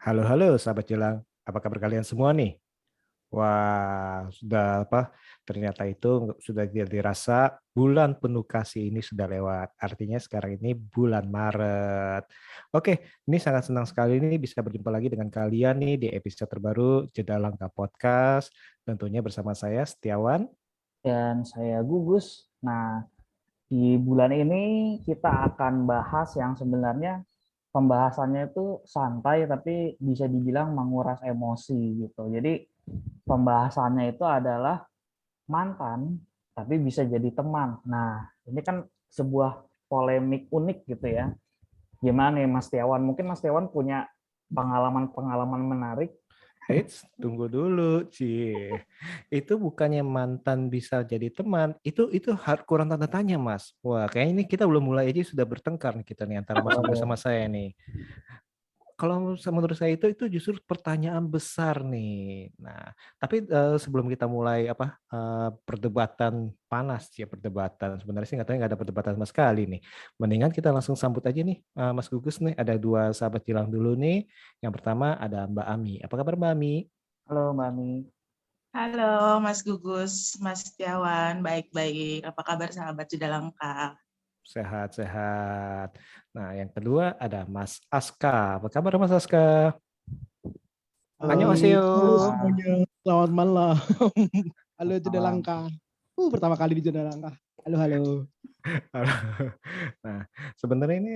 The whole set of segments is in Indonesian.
Halo, halo, sahabat Jelang. Apa kabar kalian semua nih? Wah, sudah apa? Ternyata itu sudah dirasa bulan penuh kasih ini sudah lewat. Artinya sekarang ini bulan Maret. Oke, ini sangat senang sekali nih bisa berjumpa lagi dengan kalian nih di episode terbaru Jeda Langkah Podcast. Tentunya bersama saya Setiawan. Dan saya Gugus. Nah, di bulan ini kita akan bahas yang sebenarnya pembahasannya itu santai tapi bisa dibilang menguras emosi gitu. Jadi pembahasannya itu adalah mantan tapi bisa jadi teman. Nah, ini kan sebuah polemik unik gitu ya. Gimana nih Mas Tiawan? Mungkin Mas Tiawan punya pengalaman-pengalaman menarik. Eits, tunggu dulu, Ci. Itu bukannya mantan bisa jadi teman, itu kurang tanda tanya, Mas. Wah, kayaknya ini kita belum mulai aja sudah bertengkar nih kita nih antara Mas Hugo sama saya nih. Kalau menurut saya itu justru pertanyaan besar nih. Nah, tapi sebelum kita mulai perdebatan panas ya perdebatan. Sebenarnya sih nggak ada perdebatan sama sekali nih. Mendingan kita langsung sambut aja nih Mas Gugus nih. Ada dua sahabat Gilang dulu nih. Yang pertama ada Mbak Ami. Apa kabar Mbak Ami? Halo Mbak Mi. Halo Mas Gugus, Mas Setiawan, baik-baik. Apa kabar sahabat Sudah Langkah? Sehat-sehat. Nah, yang kedua ada Mas Aska. Apa kabar Mas Aska? Annyeonghaseyo. Halo semuanya, selamat malam. Halo Jeda Langkah. Pertama kali di Jeda Langkah. Halo, halo. Nah, sebenarnya ini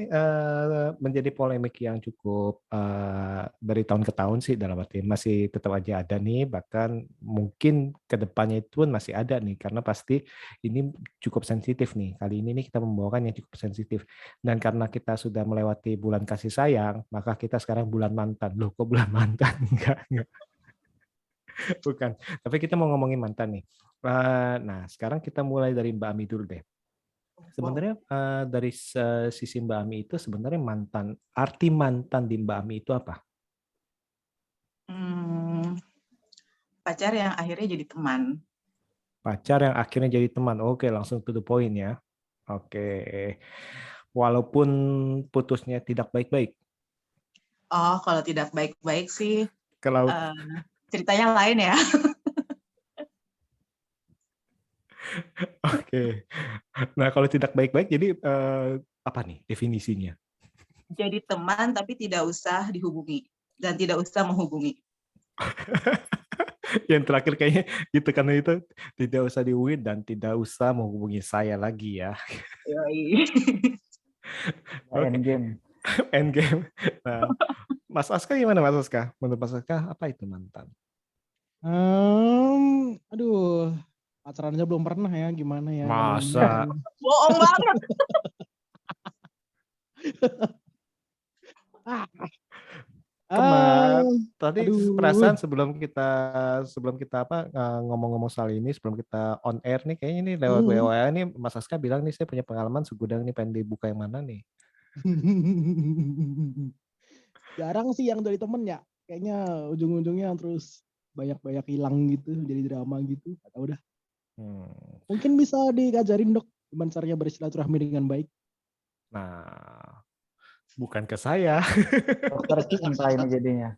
menjadi polemik yang cukup dari tahun ke tahun sih, dalam arti masih tetap aja ada nih, bahkan mungkin ke depannya itu pun masih ada nih, karena pasti ini cukup sensitif nih. Kali ini nih kita membawakan yang cukup sensitif. Dan karena kita sudah melewati bulan kasih sayang, maka kita sekarang bulan mantan. Loh, kok bulan mantan? Enggak. Bukan. Tapi kita mau ngomongin mantan nih. Nah, sekarang kita mulai dari Mbak Ami dulu deh. Sebenarnya dari sisi Mbak Ami itu sebenarnya arti mantan di Mbak Ami itu apa? Pacar yang akhirnya jadi teman. Pacar yang akhirnya jadi teman. Oke, langsung to the point ya. Oke. Walaupun putusnya tidak baik-baik. Oh, kalau tidak baik-baik sih Kalau ceritanya lain ya. Oke. Nah, kalau tidak baik-baik jadi apa nih definisinya? Jadi teman tapi tidak usah dihubungi dan tidak usah menghubungi. Yang terakhir kayaknya gitu, karena itu tidak usah dihubungi dan tidak usah menghubungi saya lagi ya. Endgame. Endgame. Nah, Mas Aska gimana Mas Aska? Menurut Mas Aska apa itu mantan? Aduh, pacaran aja belum pernah ya, gimana ya? Masa? Bohong banget. Tadi perasaan sebelum kita ngomong-ngomong soal ini, sebelum kita on air nih, kayaknya ini lewat WA nih Mas Aska bilang nih saya punya pengalaman segudang nih, pengen dibuka yang mana nih? Jarang sih yang dari temen ya, kayaknya ujung-ujungnya terus banyak-banyak hilang gitu, jadi drama gitu, gak tau dah. Mungkin bisa diajarin dok, gimana caranya bersilaturahmi dengan baik. Nah, bukan ke saya. Dokter cinta ini jadinya.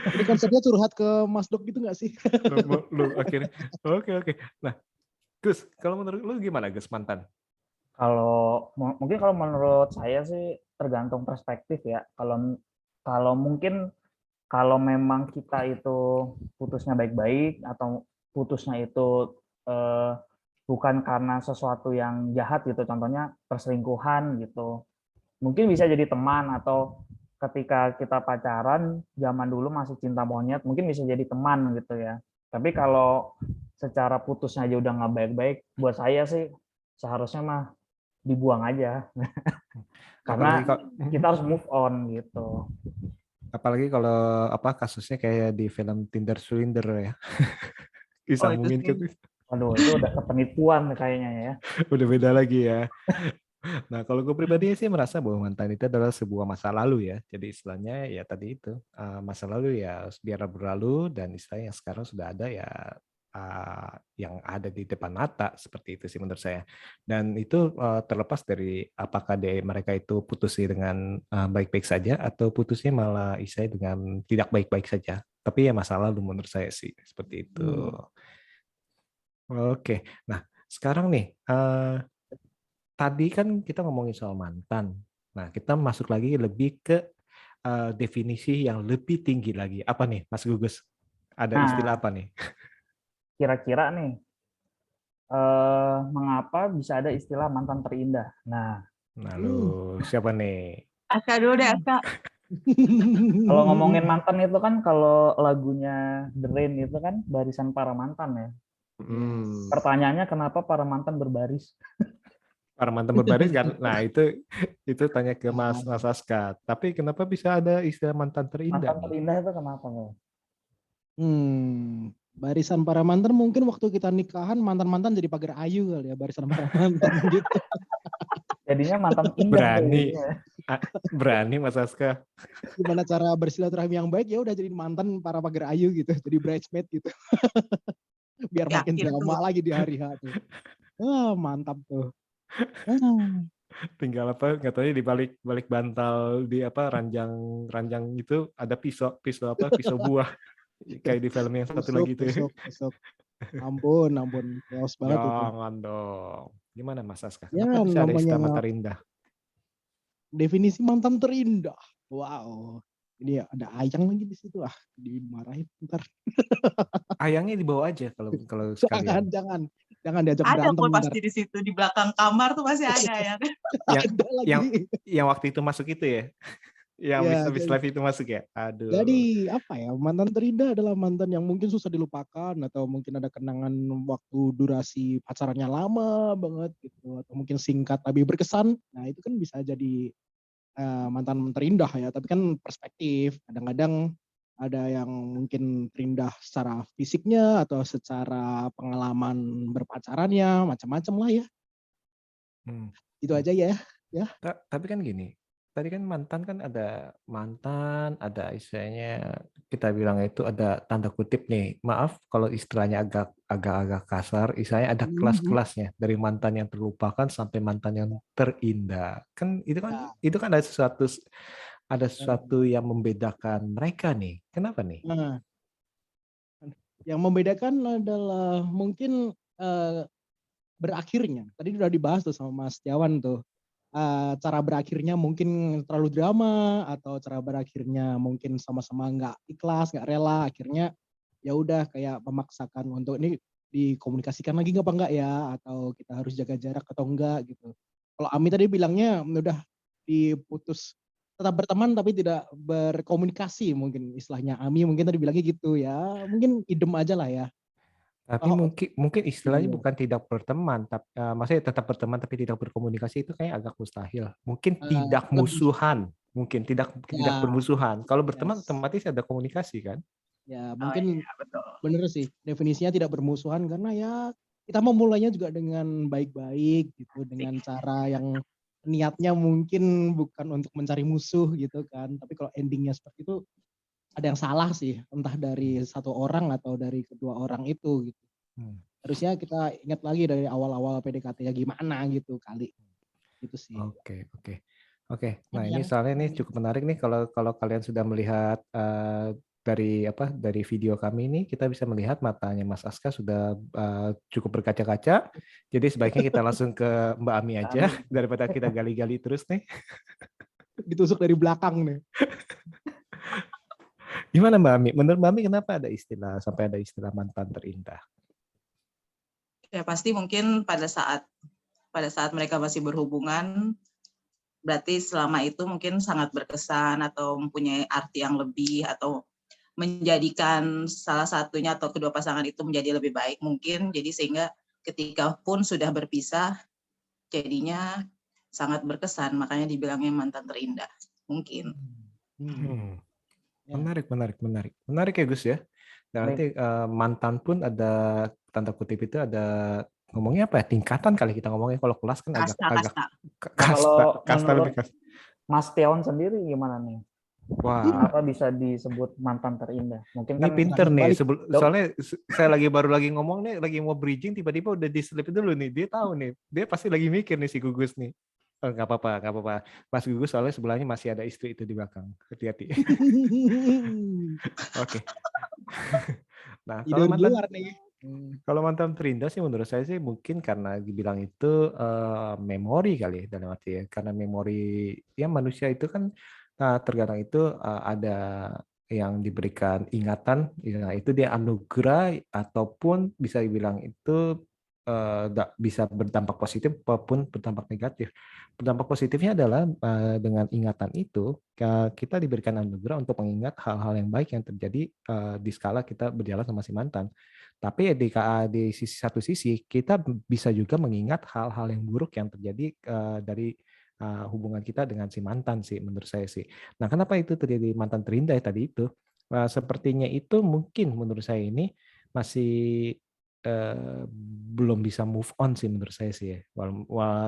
Ini konsepnya curhat ke Mas Dok gitu gak sih? Lu akhirnya. Oke. Nah, Gus, kalau menurut lu gimana Gus mantan? Mungkin kalau menurut saya sih tergantung perspektif ya. Kalau mungkin kalau memang kita itu putusnya baik-baik atau putusnya itu bukan karena sesuatu yang jahat gitu, contohnya perselingkuhan gitu, mungkin bisa jadi teman, atau ketika kita pacaran zaman dulu masih cinta monyet mungkin bisa jadi teman gitu ya. Tapi kalau secara putusnya aja udah nggak baik-baik, buat saya sih seharusnya mah dibuang aja. Karena kita harus move on gitu. Apalagi kalau kasusnya kayak di film Tinder Swindler ya. Disambungin itu gitu. Aduh, itu udah penipuan kayaknya ya. Udah beda lagi ya. Nah, kalau gue pribadi sih merasa bahwa mantan itu adalah sebuah masa lalu ya. Jadi istilahnya ya tadi itu masa lalu ya biar berlalu, dan istilahnya yang sekarang sudah ada ya yang ada di depan mata, seperti itu sih menurut saya. Dan itu terlepas dari apakah mereka itu putusnya dengan baik-baik saja atau putusnya malah istilahnya dengan tidak baik-baik saja. Tapi ya masa lalu menurut saya sih seperti itu. Oke, nah sekarang nih tadi kan kita ngomongin soal mantan. Nah kita masuk lagi lebih ke definisi yang lebih tinggi lagi. Apa nih, Mas Gugus? Ada istilah apa nih? Kira-kira nih, mengapa bisa ada istilah mantan terindah? Nah, lalu siapa nih? Aka dulu deh, Aka. Kalau ngomongin mantan itu kan, kalau lagunya The Rain itu kan barisan para mantan ya. Pertanyaannya kenapa para mantan berbaris? Para mantan berbaris kan? Nah itu tanya ke Mas Aska. Tapi kenapa bisa ada istilah mantan terindah? Mantan terindah itu kenapa? Barisan para mantan mungkin waktu kita nikahan mantan-mantan jadi pagar ayu kali ya, barisan para mantan gitu. Jadinya mantan indah. Berani Mas Aska. Gimana cara bersilaturahmi yang baik, ya udah jadi mantan para pagar ayu gitu, jadi bridesmaid gitu. Biar makin drama lagi di hari H tuh. Mantap tuh. Tinggal apa katanya di balik bantal di ranjang itu ada pisau buah. Kayak di film yang satu lagi itu. Tusuk. Ampun, chaos banget itu. Jangan dong. Gimana Mas Aska? Ya, Kenapa bisa ada istilah mantan terindah? Definisi mantan terindah. Wow. Ini ada Ayang lagi di situ, dimarahin ntar. Ayangnya dibawa aja kalau sekalian. Jangan diajak ada berantem. Ada pasti di situ di belakang kamar tuh masih ada ya. yang waktu itu masuk itu ya. Yang habis live itu masuk ya? Aduh. Jadi mantan terindah adalah mantan yang mungkin susah dilupakan, atau mungkin ada kenangan waktu durasi pacarannya lama banget gitu, atau mungkin singkat tapi berkesan. Nah itu kan bisa jadi mantan terindah ya, tapi kan perspektif. Kadang-kadang ada yang mungkin terindah secara fisiknya atau secara pengalaman berpacarannya, macam-macam lah ya. Itu aja ya. Tapi kan gini, tadi kan mantan kan ada istilahnya, kita bilang itu ada tanda kutip nih. Maaf kalau istilahnya agak kasar, istilahnya ada kelas-kelasnya dari mantan yang terlupakan sampai mantan yang terindah. Kan itu kan ada sesuatu yang membedakan mereka nih. Kenapa nih? Nah, yang membedakan adalah mungkin berakhirnya. Tadi udah dibahas tuh sama Mas Tiawan tuh. Cara berakhirnya mungkin terlalu drama, atau cara berakhirnya mungkin sama-sama nggak ikhlas, nggak rela, akhirnya ya udah kayak memaksakan untuk ini dikomunikasikan lagi nggak apa enggak ya, atau kita harus jaga jarak atau enggak gitu. Kalau Ami tadi bilangnya udah diputus, tetap berteman tapi tidak berkomunikasi, mungkin istilahnya Ami mungkin tadi bilangnya gitu ya, mungkin idem aja lah ya. Tapi mungkin istilahnya bukan tidak berteman, tapi maksudnya tetap berteman tapi tidak berkomunikasi, itu kayak agak mustahil. Mungkin tidak musuhan, mungkin tidak bermusuhan. Kalau berteman otomatis ada komunikasi kan? Ya mungkin bener sih definisinya tidak bermusuhan, karena ya kita memulainya juga dengan baik-baik gitu, dengan cara yang niatnya mungkin bukan untuk mencari musuh gitu kan. Tapi kalau endingnya seperti itu, ada yang salah sih, entah dari satu orang atau dari kedua orang itu gitu. Harusnya kita ingat lagi dari awal-awal PDKT-nya gimana gitu kali. Gitu sih. Oke. Nah, ini soalnya ini cukup menarik nih kalau kalian sudah melihat dari video kami ini, kita bisa melihat matanya Mas Aska sudah cukup berkaca-kaca. Jadi sebaiknya kita langsung ke Mbak Ami aja daripada kita gali-gali terus nih. Ditusuk dari belakang nih. Gimana Mbak Ami? Menurut Mbak Ami kenapa sampai ada istilah mantan terindah? Ya pasti mungkin pada saat mereka masih berhubungan, berarti selama itu mungkin sangat berkesan atau mempunyai arti yang lebih, atau menjadikan salah satunya atau kedua pasangan itu menjadi lebih baik mungkin. Jadi sehingga ketika pun sudah berpisah, jadinya sangat berkesan, makanya dibilangnya mantan terindah mungkin. Menarik ya Gus ya. Dan nanti mantan pun ada tanda kutip itu ada ngomongnya apa ya, tingkatan kali kita ngomongnya. Kalau kelas kan agak kasta. Kalau menurut Mas Tiawan sendiri gimana nih? Wah, Kenapa bisa disebut mantan terindah? Mungkin ini kan pinter nih. balik. Soalnya saya baru lagi ngomong nih, lagi mau bridging, tiba-tiba udah di-slip dulu nih. Dia tahu nih. Dia pasti lagi mikir nih si Gugus nih. Oh, nggak apa-apa, nggak apa-apa. Mas Gugus soalnya sebelahnya masih ada istri itu di belakang. Hati-hati. Oke. Nah, Tidur di luar nih. kalau mantan terindah sih menurut saya sih mungkin karena dibilang itu memori kali ya dalam arti ya. Karena memori ya manusia itu kan terkadang itu ada yang diberikan ingatan, ya, itu dia anugerah ataupun bisa dibilang itu bisa berdampak positif maupun berdampak negatif. Berdampak positifnya adalah dengan ingatan itu kita diberikan anugerah untuk mengingat hal-hal yang baik yang terjadi di skala kita berjalan sama si mantan. Tapi di satu sisi kita bisa juga mengingat hal-hal yang buruk yang terjadi dari hubungan kita dengan si mantan sih menurut saya sih. Nah, kenapa itu terjadi mantan terindah tadi itu? Sepertinya itu mungkin menurut saya ini masih belum bisa move on sih menurut saya sih ya.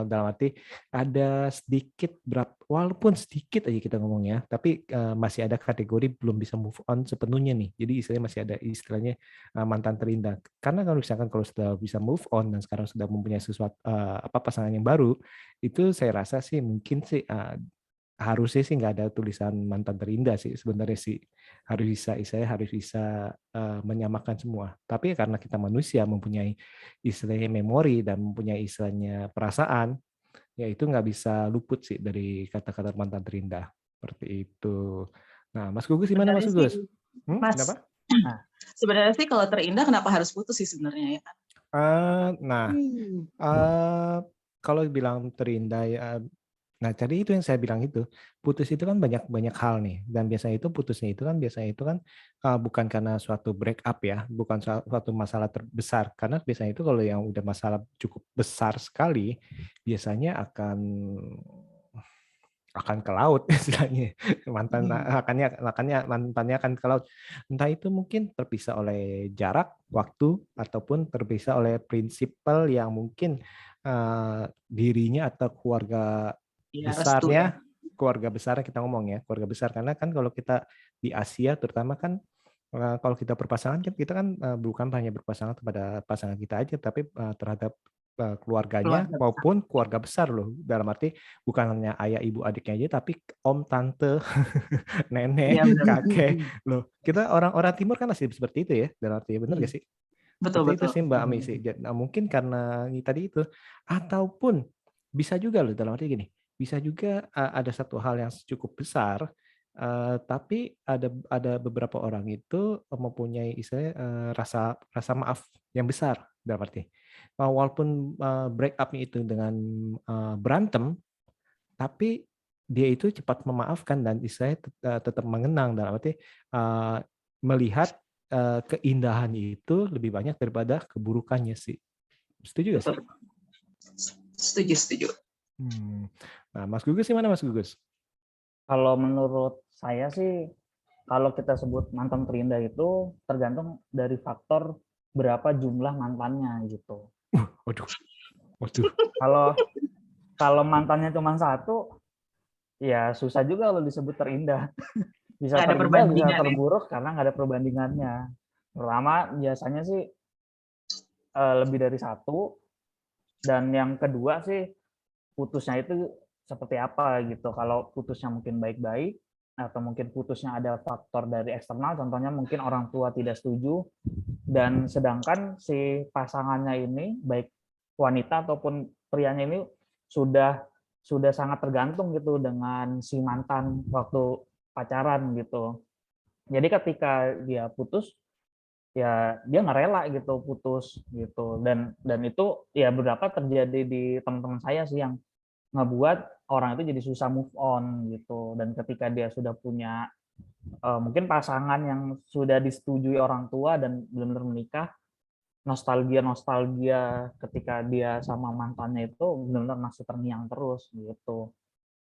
Dalam arti ada sedikit walaupun sedikit aja kita ngomongnya, tapi masih ada kategori belum bisa move on sepenuhnya nih. Jadi istilahnya masih ada istilahnya mantan terindah. Karena kalau misalkan kalau sudah bisa move on dan sekarang sudah mempunyai sesuatu pasangan yang baru, itu saya rasa sih mungkin sih harusnya sih nggak ada tulisan mantan terindah sih sebenarnya sih, harus bisa menyamakan semua. Tapi karena kita manusia mempunyai istilahnya memori dan mempunyai istilahnya perasaan, ya itu nggak bisa luput sih dari kata-kata mantan terindah seperti itu. Nah, Mas Gugus gimana Mas Sebenarnya Gugus? sih, Mas, Kenapa? sebenarnya sih kalau terindah kenapa harus putus sih sebenarnya ya? Nah, kalau bilang terindah ya. Nah, tadi itu yang saya bilang itu, putus itu kan banyak hal nih, dan biasanya itu putusnya itu kan bukan karena suatu break up ya, bukan suatu masalah terbesar, karena biasanya itu kalau yang udah masalah cukup besar sekali, biasanya akan ke laut istilahnya. Mantannya akan ke laut. Entah itu mungkin terpisah oleh jarak, waktu, ataupun terpisah oleh prinsipal yang mungkin dirinya atau keluarga Ya, restu ya. keluarga besar kita ngomong ya, keluarga besar. Karena kan kalau kita di Asia terutama kan kalau kita berpasangan kita kan bukan hanya berpasangan kepada pasangan kita aja, tapi terhadap keluarganya Keluarga besar. maupun keluarga besar loh. Dalam arti bukan hanya ayah, ibu, adiknya aja, tapi om, tante, nenek, Iya, benar. kakek. Loh, kita orang-orang timur kan masih seperti itu ya, dalam arti benar gak sih? Betul, Seperti itu betul. sih Mbak Ami sih. Nah, mungkin karena ini tadi itu, ataupun bisa juga loh dalam arti gini, bisa juga ada satu hal yang cukup besar, tapi ada beberapa orang itu mempunyai istilahnya rasa maaf yang besar dalam arti. Walaupun break up-nya itu dengan berantem, tapi dia itu cepat memaafkan dan istilahnya tetap mengenang dalam arti melihat keindahan itu lebih banyak daripada keburukannya sih. Setuju gak sih? Setuju, setuju. Nah, Mas Gugus gimana Mas Gugus? Kalau menurut saya sih, kalau kita sebut mantan terindah itu tergantung dari faktor berapa jumlah mantannya gitu. Waduh. Kalau mantannya cuma satu, ya susah juga kalau disebut terindah. Bisa Nggak ada terindah, bisa perbandingan ya. terburuk karena nggak ada perbandingannya. Pertama, biasanya sih lebih dari satu. Dan yang kedua sih, putusnya itu seperti apa gitu. Kalau putusnya mungkin baik-baik, atau mungkin putusnya ada faktor dari eksternal, contohnya mungkin orang tua tidak setuju, dan sedangkan si pasangannya ini, baik wanita ataupun prianya ini sudah sangat tergantung gitu dengan si mantan waktu pacaran gitu. Jadi ketika dia putus, ya dia nggak rela gitu putus gitu, dan itu ya beberapa terjadi di teman-teman saya sih yang ngebuat orang itu jadi susah move on gitu. Dan ketika dia sudah punya mungkin pasangan yang sudah disetujui orang tua dan benar-benar menikah, nostalgia ketika dia sama mantannya itu benar-benar masih terngiang terus gitu.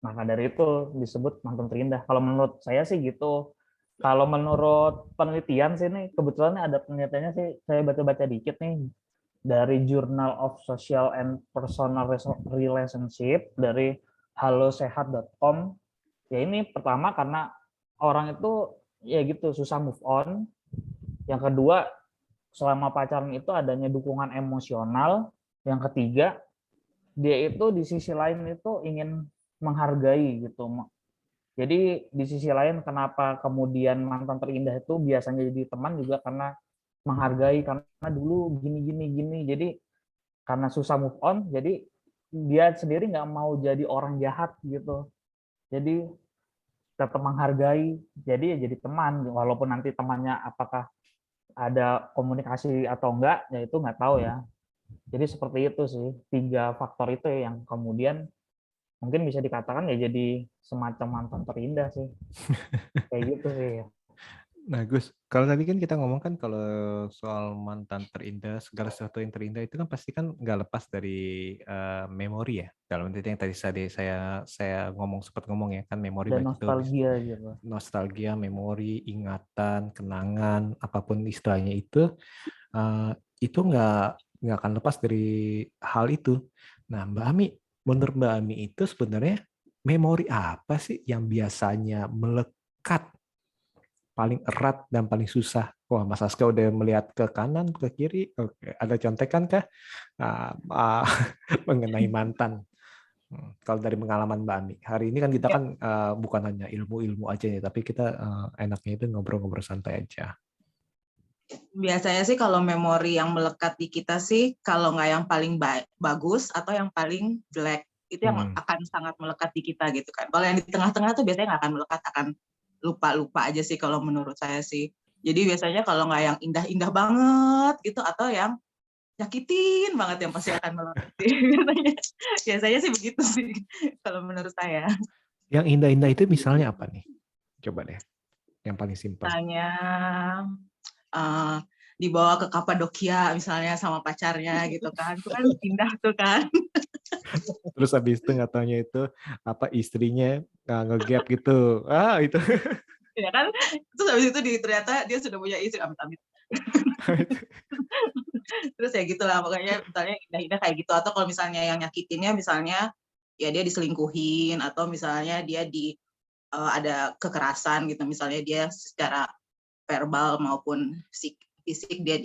Maka dari itu disebut mantan terindah. Kalau menurut saya sih gitu. Kalau menurut penelitian sih nih, kebetulan ada penelitiannya sih, saya baca-baca dikit nih, dari Journal of Social and Personal Relationship, dari halosehat.com. Ya ini pertama karena orang itu ya gitu susah move on. Yang kedua, selama pacaran itu adanya dukungan emosional. Yang ketiga, dia itu di sisi lain itu ingin menghargai gitu. Jadi di sisi lain kenapa kemudian mantan terindah itu biasanya jadi teman juga karena menghargai, karena dulu gini. Jadi karena susah move on, jadi dia sendiri nggak mau jadi orang jahat gitu. Jadi tetap menghargai, jadi ya jadi teman. Walaupun nanti temannya apakah ada komunikasi atau enggak, ya itu nggak tahu ya. Jadi seperti itu sih, 3 faktor itu ya yang kemudian mungkin bisa dikatakan ya jadi semacam mantan terindah sih. Kayak gitu sih. Nah, Gus, kalau tadi kan kita ngomong kan kalau soal mantan terindah, segala sesuatu yang terindah itu kan pasti kan nggak lepas dari memori ya. Dalam arti yang tadi saya sempat ngomong ya kan memori Dan baik itu nostalgia gitu. nostalgia, memori, ingatan, kenangan, apapun istilahnya itu nggak akan lepas dari hal itu. Nah, Mbak Ami, menurut Mbak Ami itu sebenarnya memori apa sih yang biasanya melekat paling erat dan paling susah? Wah, Mas Aska udah melihat ke kanan, ke kiri. Oke, ada contekan kah mengenai mantan? Kalau dari pengalaman Mbak Ami, hari ini kan kita Ya. kan bukan hanya ilmu-ilmu aja ya, tapi kita enaknya itu ngobrol-ngobrol santai aja. Biasanya sih kalau memori yang melekat di kita sih, kalau nggak yang paling bagus atau yang paling jelek, itu yang akan sangat melekat di kita gitu kan. Kalau yang di tengah-tengah tuh biasanya nggak akan melekat, akan lupa-lupa aja sih kalau menurut saya sih. Jadi biasanya kalau nggak yang indah-indah banget gitu, atau yang nyakitin banget yang pasti akan melekat. Biasanya sih begitu sih kalau menurut saya. Yang indah-indah itu misalnya apa nih? Coba deh, yang paling simpel. Misalnya dibawa ke Kapadokia misalnya sama pacarnya gitu kan, itu kan indah tuh kan. Terus habis itu nggak taunya itu apa istrinya nge-gap gitu. Itu. Ya kan, terus habis itu ternyata dia sudah punya istri, amit-amit. Terus ya gitulah pokoknya, misalnya indah-indah kayak gitu. Atau kalau misalnya yang nyakitinnya misalnya ya dia diselingkuhin, atau misalnya dia ada kekerasan gitu, misalnya dia secara verbal maupun fisik dia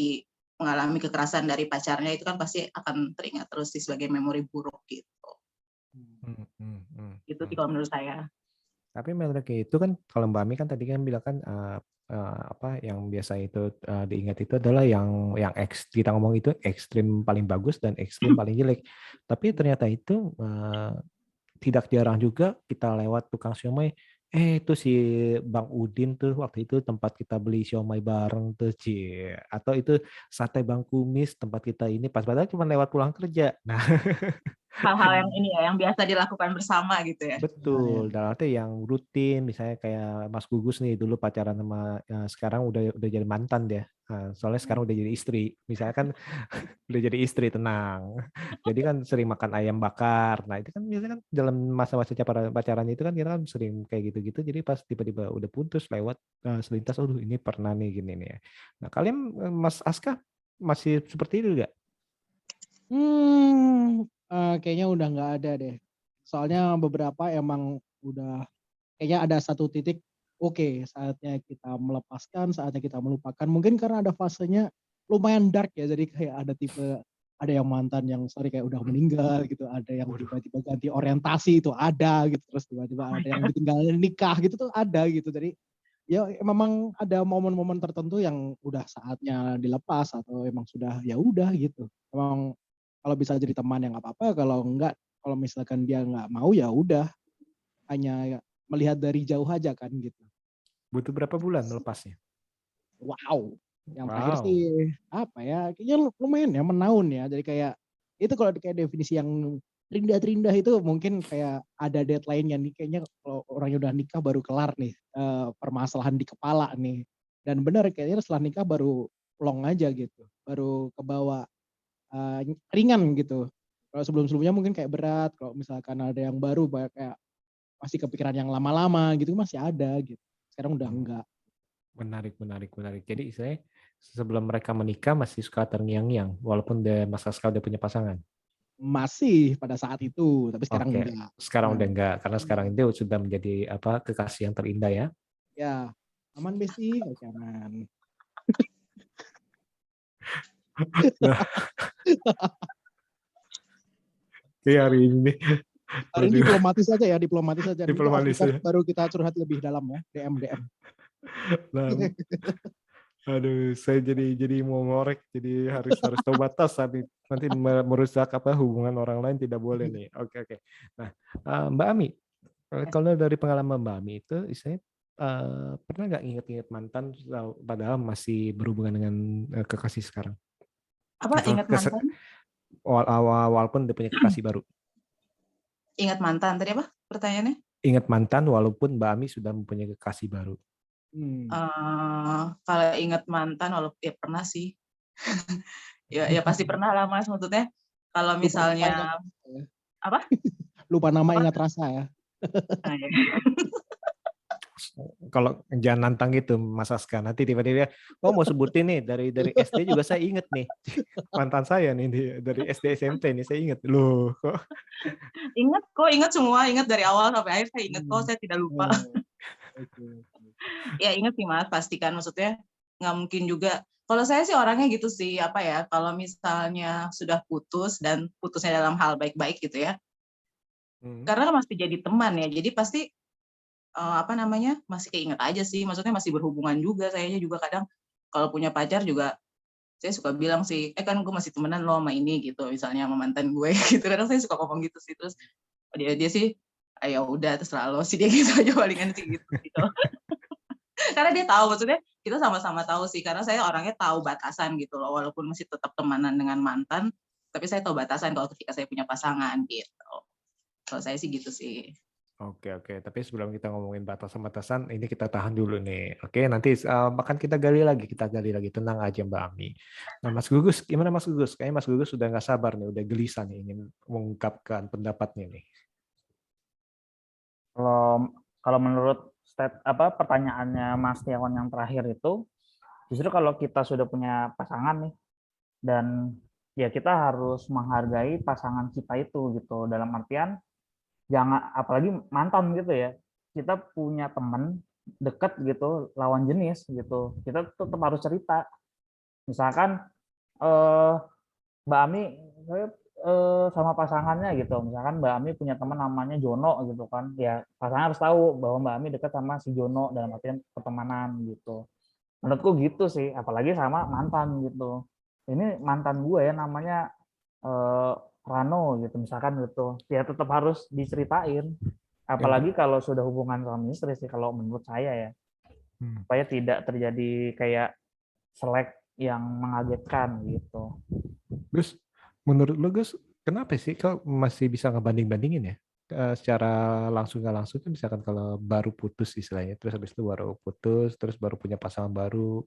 mengalami kekerasan dari pacarnya, itu kan pasti akan teringat terus sih sebagai memori buruk gitu. Itu sih kalau menurut saya. Tapi menarik itu kan kalau Mbak Ami kan tadi kan bilang kan apa yang biasa itu diingat itu adalah yang kita ngomong itu ekstrim paling bagus dan ekstrim paling jelek. Tapi ternyata itu tidak jarang juga kita lewat tukang siomay, itu si Bang Udin tuh waktu itu tempat kita beli siomay bareng tuh, atau itu sate Bang Kumis tempat kita ini pas padahal cuma lewat pulang kerja. Nah, hal-hal yang ini ya, yang biasa dilakukan bersama gitu ya. betul, dalam arti yang rutin, misalnya kayak Mas Gugus nih dulu pacaran sama sekarang udah jadi mantan dia. Soalnya sekarang udah jadi istri. Misalnya kan udah jadi istri, tenang. Jadi kan sering makan ayam bakar. Nah, itu kan biasanya kan dalam masa-masa pacaran itu kan kita kan sering kayak gitu-gitu. Jadi pas tiba-tiba udah putus lewat selintas, aduh ini pernah nih gini nih ya. Nah, kalian Mas Aska masih seperti itu enggak? Kayaknya udah nggak ada deh. Soalnya beberapa emang udah kayaknya ada satu titik, oke, saatnya kita melepaskan, saatnya kita melupakan. Mungkin karena ada fasenya lumayan dark ya, jadi kayak ada yang mantan yang kayak udah meninggal gitu, ada yang tiba-tiba ganti orientasi itu ada gitu, terus tiba-tiba ada yang ditinggalin nikah gitu tuh ada gitu. Jadi ya memang ada momen-momen tertentu yang udah saatnya dilepas atau emang sudah ya udah gitu. Emang kalau bisa jadi teman ya nggak apa-apa, kalau enggak, kalau misalkan dia nggak mau ya udah, hanya melihat dari jauh aja kan gitu. Butuh berapa bulan melepasnya? Wow, yang terakhir sih apa ya, kayaknya lumayan ya, menaun ya. Jadi kayak itu kalau kayak definisi yang terindah itu mungkin kayak ada deadline-nya nih, kayaknya kalau orangnya udah nikah baru kelar nih permasalahan di kepala nih. Dan benar kayaknya setelah nikah baru plong aja gitu, baru kebawa ringan gitu. Kalau sebelum-sebelumnya mungkin kayak berat, kalau misalkan ada yang baru kayak masih kepikiran yang lama-lama gitu masih ada gitu. Sekarang udah enggak. Menarik. Jadi saya sebelum mereka menikah masih suka terngiang-ngiang walaupun Mas Aska udah punya pasangan. Masih pada saat itu, tapi sekarang enggak. Sekarang udah enggak karena sekarang itu sudah menjadi kekasih yang terindah ya. Ya, aman Besti, oke aman. Nah, hari ini Hari ini diplomatis aja ya, diplomatis aja. Nanti off diplomatis record ya. baru kita curhat lebih dalam ya, DM. Nah, aduh, saya jadi mau ngorek, jadi harus tahu batas, tapi nanti merusak hubungan orang lain tidak boleh nih. Oke. Nah, Mbak Ami, kalau dari pengalaman Mbak Ami itu, saya pernah nggak inget-inget mantan, padahal masih berhubungan dengan kekasih sekarang? Apa Atau ingat mantan? walaupun dia punya kekasih baru. Ingat mantan tadi apa pertanyaannya? Ingat mantan walaupun Mbak Ami sudah mempunyai kekasih baru. Kalau ingat mantan, walaupun ya pernah sih. ya pasti pernah lah Mas, maksudnya kalau misalnya apa? Lupa nama ingat rasa ya. Ya. Kalau jangan nantang gitu Mas Aska, nanti tiba-tiba mau sebutin nih dari SD juga saya inget nih mantan saya nih dari SD SMP nih saya inget loh kok. Ingat semua, ingat dari awal sampai akhir saya ingat kok, saya tidak lupa. Ya ingat sih Mas, pastikan, maksudnya nggak mungkin juga. Kalau saya sih orangnya gitu sih, apa ya, kalau misalnya sudah putus dan putusnya dalam hal baik-baik gitu ya, karena masih jadi teman ya, jadi pasti masih keinget aja sih, maksudnya masih berhubungan juga. Sayanya juga kadang kalau punya pacar juga saya suka bilang sih, kan gue masih temenan lo sama ini gitu, misalnya sama mantan gue gitu. Kadang saya suka ngomong gitu sih, terus dia sih ya udah terserah lo sih, dia gitu aja palingan sih gitu. Karena dia tahu, maksudnya kita sama-sama tahu sih, karena saya orangnya tahu batasan gitu loh, walaupun masih tetap temanan dengan mantan, tapi saya tahu batasan kalau ketika saya punya pasangan gitu. Kalau saya sih gitu sih. Oke. Tapi sebelum kita ngomongin batasan-batasan, ini kita tahan dulu nih. Oke, nanti bahkan kita gali lagi. Tenang aja Mbak Ami. Nah, Mas Gugus, gimana Mas Gugus? Kayaknya Mas Gugus sudah nggak sabar nih, udah gelisah nih ingin mengungkapkan pendapatnya nih. Kalau menurut pertanyaannya Mas Tiawan yang terakhir itu, justru kalau kita sudah punya pasangan nih, dan ya kita harus menghargai pasangan kita itu gitu, dalam artian jangan, apalagi mantan gitu ya, kita punya teman deket gitu lawan jenis gitu, kita tetap harus cerita. Misalkan Mbak Ami sama pasangannya gitu, misalkan Mbak Ami punya teman namanya Jono gitu kan, ya pasangan harus tahu bahwa Mbak Ami dekat sama si Jono dalam artian pertemanan gitu. Menurutku gitu sih, apalagi sama mantan gitu. Ini mantan gue ya, namanya Rano gitu misalkan gitu, ya tetap harus diceritain, apalagi kalau sudah hubungan suami istri sih kalau menurut saya ya, supaya tidak terjadi kayak selek yang mengagetkan gitu. Gus, menurut lo Gus, kenapa sih kau masih bisa ngebanding-bandingin ya? Secara langsung nggak langsung kan, misalkan kalau baru putus istilahnya, terus habis itu baru putus, terus baru punya pasangan baru,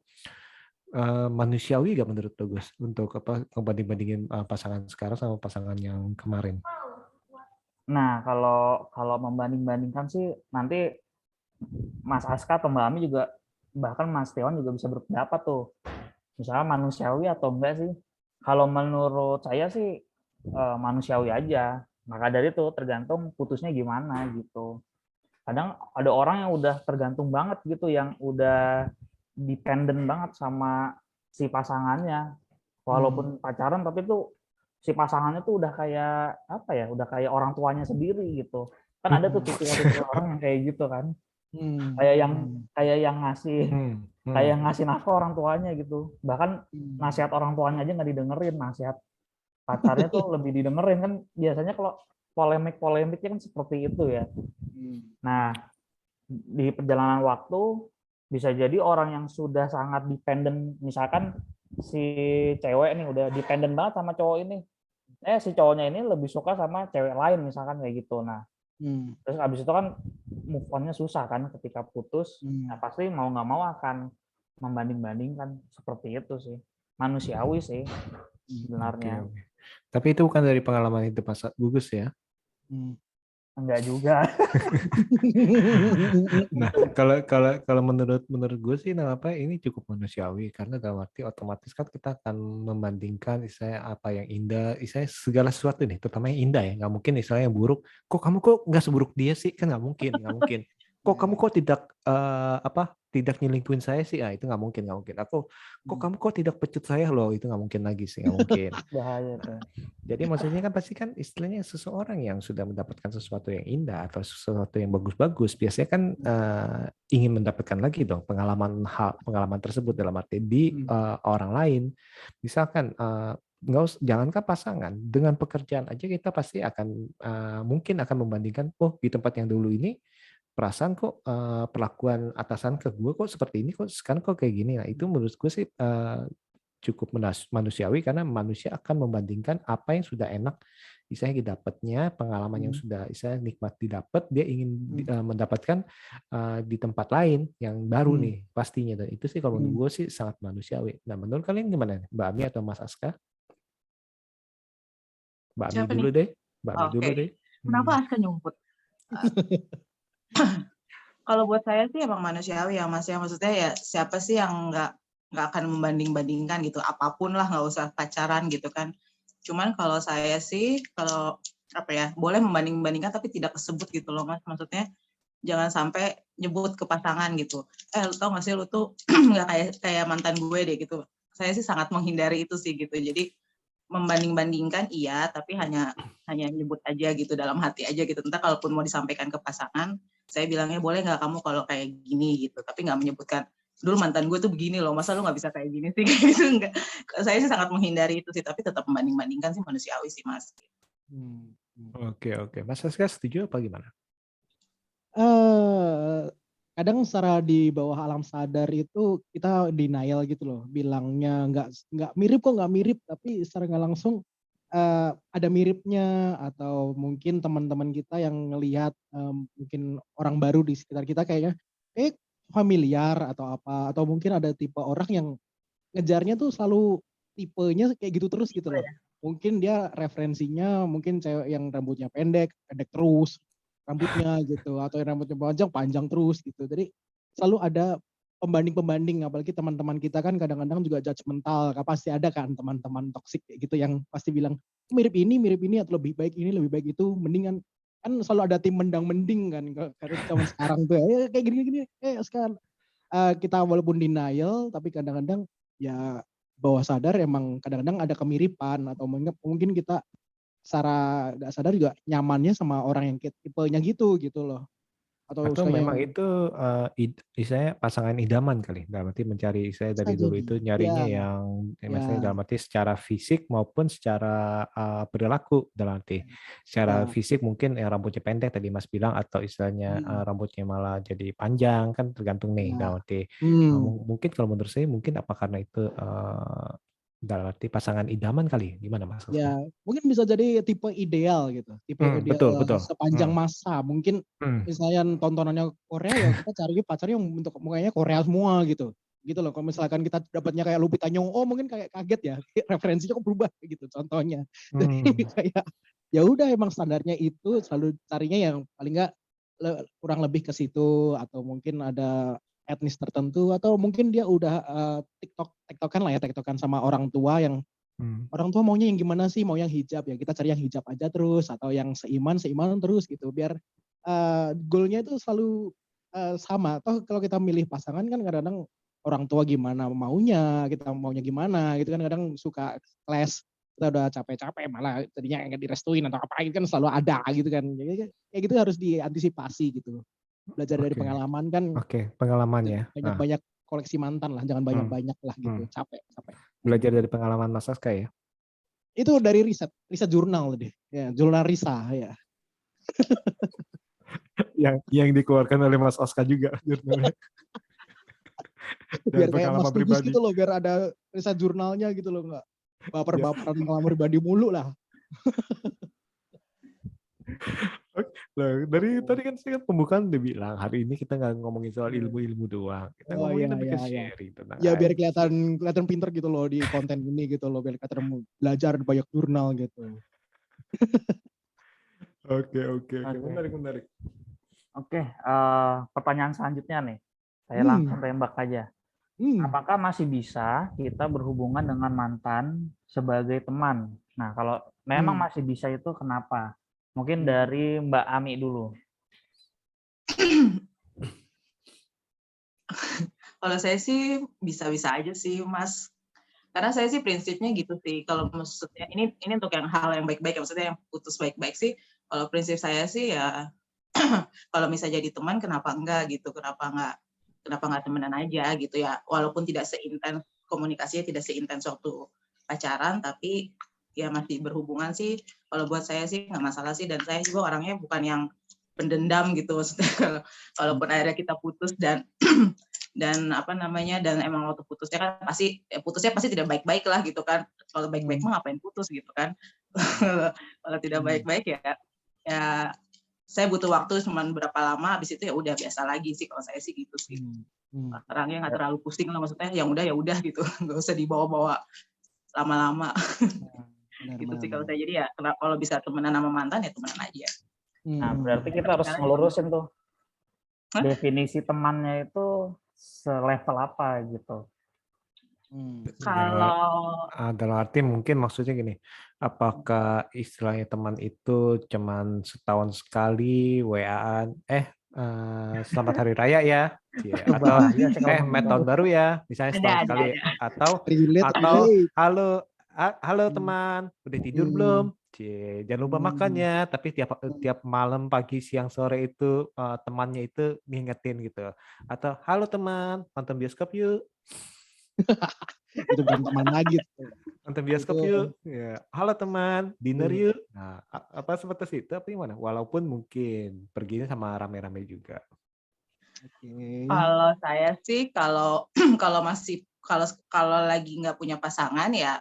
manusiawi gak menurut lo Gus untuk ngebanding-bandingin pasangan sekarang sama pasangan yang kemarin? Nah, kalau membanding-bandingkan sih nanti Mas Aska atau Mbak Ami juga, bahkan Mas Teon juga bisa berpendapat tuh, misalnya manusiawi atau enggak sih. Kalau menurut saya sih manusiawi aja. Maka dari itu tergantung putusnya gimana gitu. Kadang ada orang yang udah tergantung banget gitu, yang udah dependen banget sama si pasangannya, walaupun pacaran tapi tuh si pasangannya tuh udah kayak apa ya, udah kayak orang tuanya sendiri gitu kan. Ada tuh tipikal orang yang kayak gitu kan, kayak yang ngasih nafkah orang tuanya gitu, bahkan nasihat orang tuanya aja nggak didengerin, nasihat pacarnya tuh lebih didengerin kan. Biasanya kalau polemiknya kan seperti itu ya. Nah, di perjalanan waktu bisa jadi orang yang sudah sangat dependen, misalkan si cewek nih udah dependen banget sama cowok ini, si cowoknya ini lebih suka sama cewek lain misalkan kayak gitu. Nah, terus abis itu kan move on-nya susah kan ketika putus. Nah, pasti mau nggak mau akan membanding-bandingkan, seperti itu sih, manusiawi sih sebenarnya. Okay. Tapi itu bukan dari pengalaman hidup Mas Gugus ya? Enggak juga. Nah, kalau menurut gue sih, ini cukup manusiawi, karena dalam arti otomatis kan kita akan membandingkan istilahnya apa yang indah, istilahnya segala sesuatu nih, terutama yang indah ya. Nggak mungkin istilahnya yang buruk. Kok kamu nggak seburuk dia sih? Kan nggak mungkin. kamu kok tidak tidak nyelingkuhin saya sih? Itu nggak mungkin. Kamu kok tidak pecut saya loh? Itu nggak mungkin lagi sih, nggak mungkin. Bahaya tuh. Jadi maksudnya kan pasti kan istilahnya seseorang yang sudah mendapatkan sesuatu yang indah atau sesuatu yang bagus-bagus, biasanya kan ingin mendapatkan lagi dong pengalaman tersebut dalam arti di orang lain. Misalkan jangankan pasangan, dengan pekerjaan aja kita pasti akan mungkin akan membandingkan, di tempat yang dulu ini perasaan kok perlakuan atasan ke gue kok seperti ini, kok sekarang kok kayak gini. Nah itu menurut gue sih cukup manusiawi, karena manusia akan membandingkan apa yang sudah enak misalnya didapatnya, pengalaman yang sudah nikmat didapat, dia ingin mendapatkan di tempat lain yang baru nih pastinya. Dan itu sih kalau menurut gue sih sangat manusiawi. Nah menurut kalian gimana, Mbak Ami atau Mas Aska? Mbak Ami dulu deh. Mbak Ami dulu deh. Kenapa Aska nyumput? Kalau buat saya sih emang manusiawi ya Mas, ya maksudnya ya siapa sih yang nggak akan membanding-bandingkan gitu, apapun lah, nggak usah pacaran gitu kan. Cuman kalau saya sih kalau boleh membanding-bandingkan tapi tidak kesebut gitu loh Mas, maksudnya jangan sampai nyebut ke pasangan gitu. Lu tau nggak sih lu tuh nggak kayak mantan gue deh gitu. Saya sih sangat menghindari itu sih gitu. Jadi membanding-bandingkan iya, tapi hanya nyebut aja gitu, dalam hati aja gitu. Entah kalaupun mau disampaikan ke pasangan, saya bilangnya boleh nggak kamu kalau kayak gini gitu, tapi nggak menyebutkan dulu mantan gue tuh begini loh, masa lu nggak bisa kayak gini sih, kayak gitu. Enggak. Saya sih sangat menghindari itu sih, tapi tetap membanding-bandingkan sih manusiawi sih Mas. Oke. Mas Aska setuju apa gimana? Kadang secara di bawah alam sadar itu kita denial gitu loh, bilangnya nggak mirip, tapi secara nggak langsung ada miripnya, atau mungkin teman-teman kita yang ngelihat mungkin orang baru di sekitar kita kayaknya familiar atau apa, atau mungkin ada tipe orang yang ngejarnya tuh selalu tipenya kayak gitu terus gitu loh. Mungkin dia referensinya mungkin cewek yang rambutnya pendek terus rambutnya gitu, atau yang rambutnya panjang terus gitu. Jadi selalu ada pembanding, apalagi teman-teman kita kan kadang-kadang juga judgmental, pasti ada kan teman-teman toksik kayak gitu yang pasti bilang mirip ini atau lebih baik ini, lebih baik itu, mendingan kan selalu ada tim mendang-mending kan karena zaman sekarang tuh kayak gini-gini sekarang kita walaupun denial tapi kadang-kadang ya bawah sadar emang kadang-kadang ada kemiripan, atau mungkin kita secara nggak sadar juga nyamannya sama orang yang tipenya gitu loh, atau memang itu istilahnya pasangan idaman kali, dalam arti mencari saya dari dulu itu nyarinya yang maksudnya dalam arti secara fisik maupun secara perilaku, dalam arti secara fisik mungkin yang rambutnya pendek tadi Mas bilang, atau istilahnya rambutnya malah jadi panjang, kan tergantung nih dalam arti mungkin kalau menurut saya mungkin apa karena itu dalam arti pasangan idaman kali, gimana Mas? Ya mungkin bisa jadi tipe ideal gitu, tipe ideal betul. sepanjang masa. Mungkin misalnya tontonannya Korea ya kita cari pacarnya yang bentuk mukanya Korea semua gitu loh. Kalau misalkan kita dapatnya kayak Lupita Nyong'o mungkin kayak kaget ya, referensinya kok berubah gitu contohnya. Jadi kayak ya udah emang standarnya itu, selalu carinya yang paling nggak kurang lebih ke situ, atau mungkin ada etnis tertentu, atau mungkin dia udah tiktokan sama orang tua, yang orang tua maunya yang gimana sih, mau yang hijab ya kita cari yang hijab aja terus, atau yang seiman terus gitu, biar goalnya itu selalu sama. Toh kalau kita milih pasangan kan kadang-kadang orang tua gimana maunya, kita maunya gimana gitu kan, kadang suka clash, kita udah capek-capek malah tadinya nggak direstuin atau apa gitu kan, selalu ada gitu kan. Jadi kayak gitu harus diantisipasi gitu. Belajar dari pengalaman kan. Pengalamannya. Banyak koleksi mantan lah, jangan banyak-banyak lah gitu, capek. Belajar dari pengalaman Mas Aska ya? Itu dari riset jurnal deh, ya jurnal Risa ya. yang dikeluarkan oleh Mas Aska juga jurnalnya. Biar kayak Mas Tugus gitu loh, biar ada riset jurnalnya gitu loh, nggak baper-baperan pengalaman pribadi mulu lah. Dari tadi kan saya pembukaan udah bilang hari ini kita nggak ngomongin soal ilmu-ilmu doang, kita ngomongin lebih ke sharing tentang biar kelihatan pinter gitu loh di konten ini gitu loh, biar kelihatan belajar banyak jurnal gitu. Oke. Menarik. Oke, pertanyaan selanjutnya nih, saya langsung tembak aja. Apakah masih bisa kita berhubungan dengan mantan sebagai teman? Nah, kalau memang masih bisa itu kenapa? Mungkin dari Mbak Ami dulu. Kalau saya sih bisa-bisa aja sih, Mas. Karena saya sih prinsipnya gitu sih. Kalau maksudnya ini untuk yang hal yang baik-baik, maksudnya yang putus baik-baik sih. Kalau prinsip saya sih ya, kalau misalnya jadi teman, kenapa enggak gitu? Kenapa enggak temenan aja gitu ya? Walaupun tidak seintens komunikasinya, tidak seintens waktu pacaran, tapi ya masih berhubungan sih. Kalau buat saya sih nggak masalah sih. Dan saya juga orangnya bukan yang pendendam gitu, maksudnya kalaupun akhirnya kita putus dan dan emang waktu putusnya kan putusnya pasti tidak baik-baik lah gitu kan. Kalau baik-baik mah ngapain putus gitu kan. Kalau tidak baik-baik ya saya butuh waktu cuman berapa lama, habis itu ya udah biasa lagi sih. Kalau saya sih gitu sih. Orangnya nggak terlalu pusing lah, maksudnya yang udah ya udah gitu, nggak usah dibawa-bawa lama-lama. Gitu sih kalau saya. Jadi ya kalau bisa temenan sama mantan ya temenan aja. Nah, berarti kita harus ngelurusin tuh definisi temannya itu selevel apa gitu. Kalau dalam arti mungkin maksudnya gini, apakah istilahnya teman itu cuman setahun sekali WA-an, selamat hari raya ya, atau tahun baru ya, misalnya setahun sekali, atau halo teman, udah tidur belum? Jangan lupa makan ya. Tapi tiap malam, pagi, siang, sore itu temannya itu ngingetin gitu. Atau halo teman, nonton bioskop yuk. Itu bukan teman lagi. Nonton bioskop yuk. Ya. Halo teman, dinner yuk. Nah, apa seperti itu? Apa gimana? Walaupun mungkin perginya sama rame-rame juga. Kalau saya sih kalau lagi nggak punya pasangan ya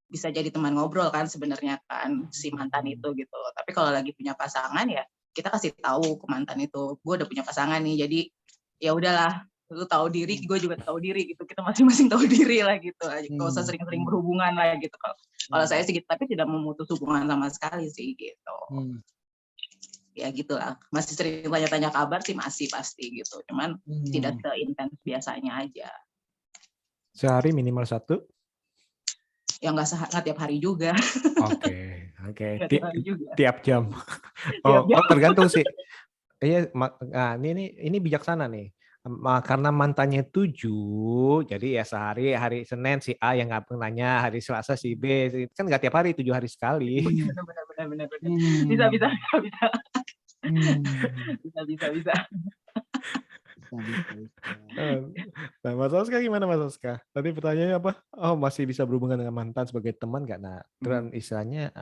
bisa jadi teman ngobrol kan sebenarnya kan si mantan itu gitu. Tapi kalau lagi punya pasangan ya kita kasih tahu ke mantan itu, gue udah punya pasangan nih, jadi ya udahlah, lu tahu diri, gue juga tahu diri gitu, kita masing-masing tahu diri lah gitu. Gak usah sering-sering berhubungan lah gitu. Kalau saya sih gitu, tapi tidak memutus hubungan sama sekali sih gitu. Ya gitulah, masih sering tanya-tanya kabar sih masih pasti gitu, cuman tidak seintens biasanya aja. Sehari minimal 1? Ya nggak tiap hari juga. Oke. Juga. Tiap jam. Tergantung sih. Iya, nah, ini bijaksana nih. Karena mantannya 7, jadi ya sehari, hari Senin si A yang nggak pernah nanya, hari Selasa si B, kan nggak tiap hari, 7 hari sekali. Benar. Bisa. Nah, Mas Oska gimana Mas Oska? Tadi pertanyaannya apa? Oh, masih bisa berhubungan dengan mantan sebagai teman nggak? Nah, terus istilahnya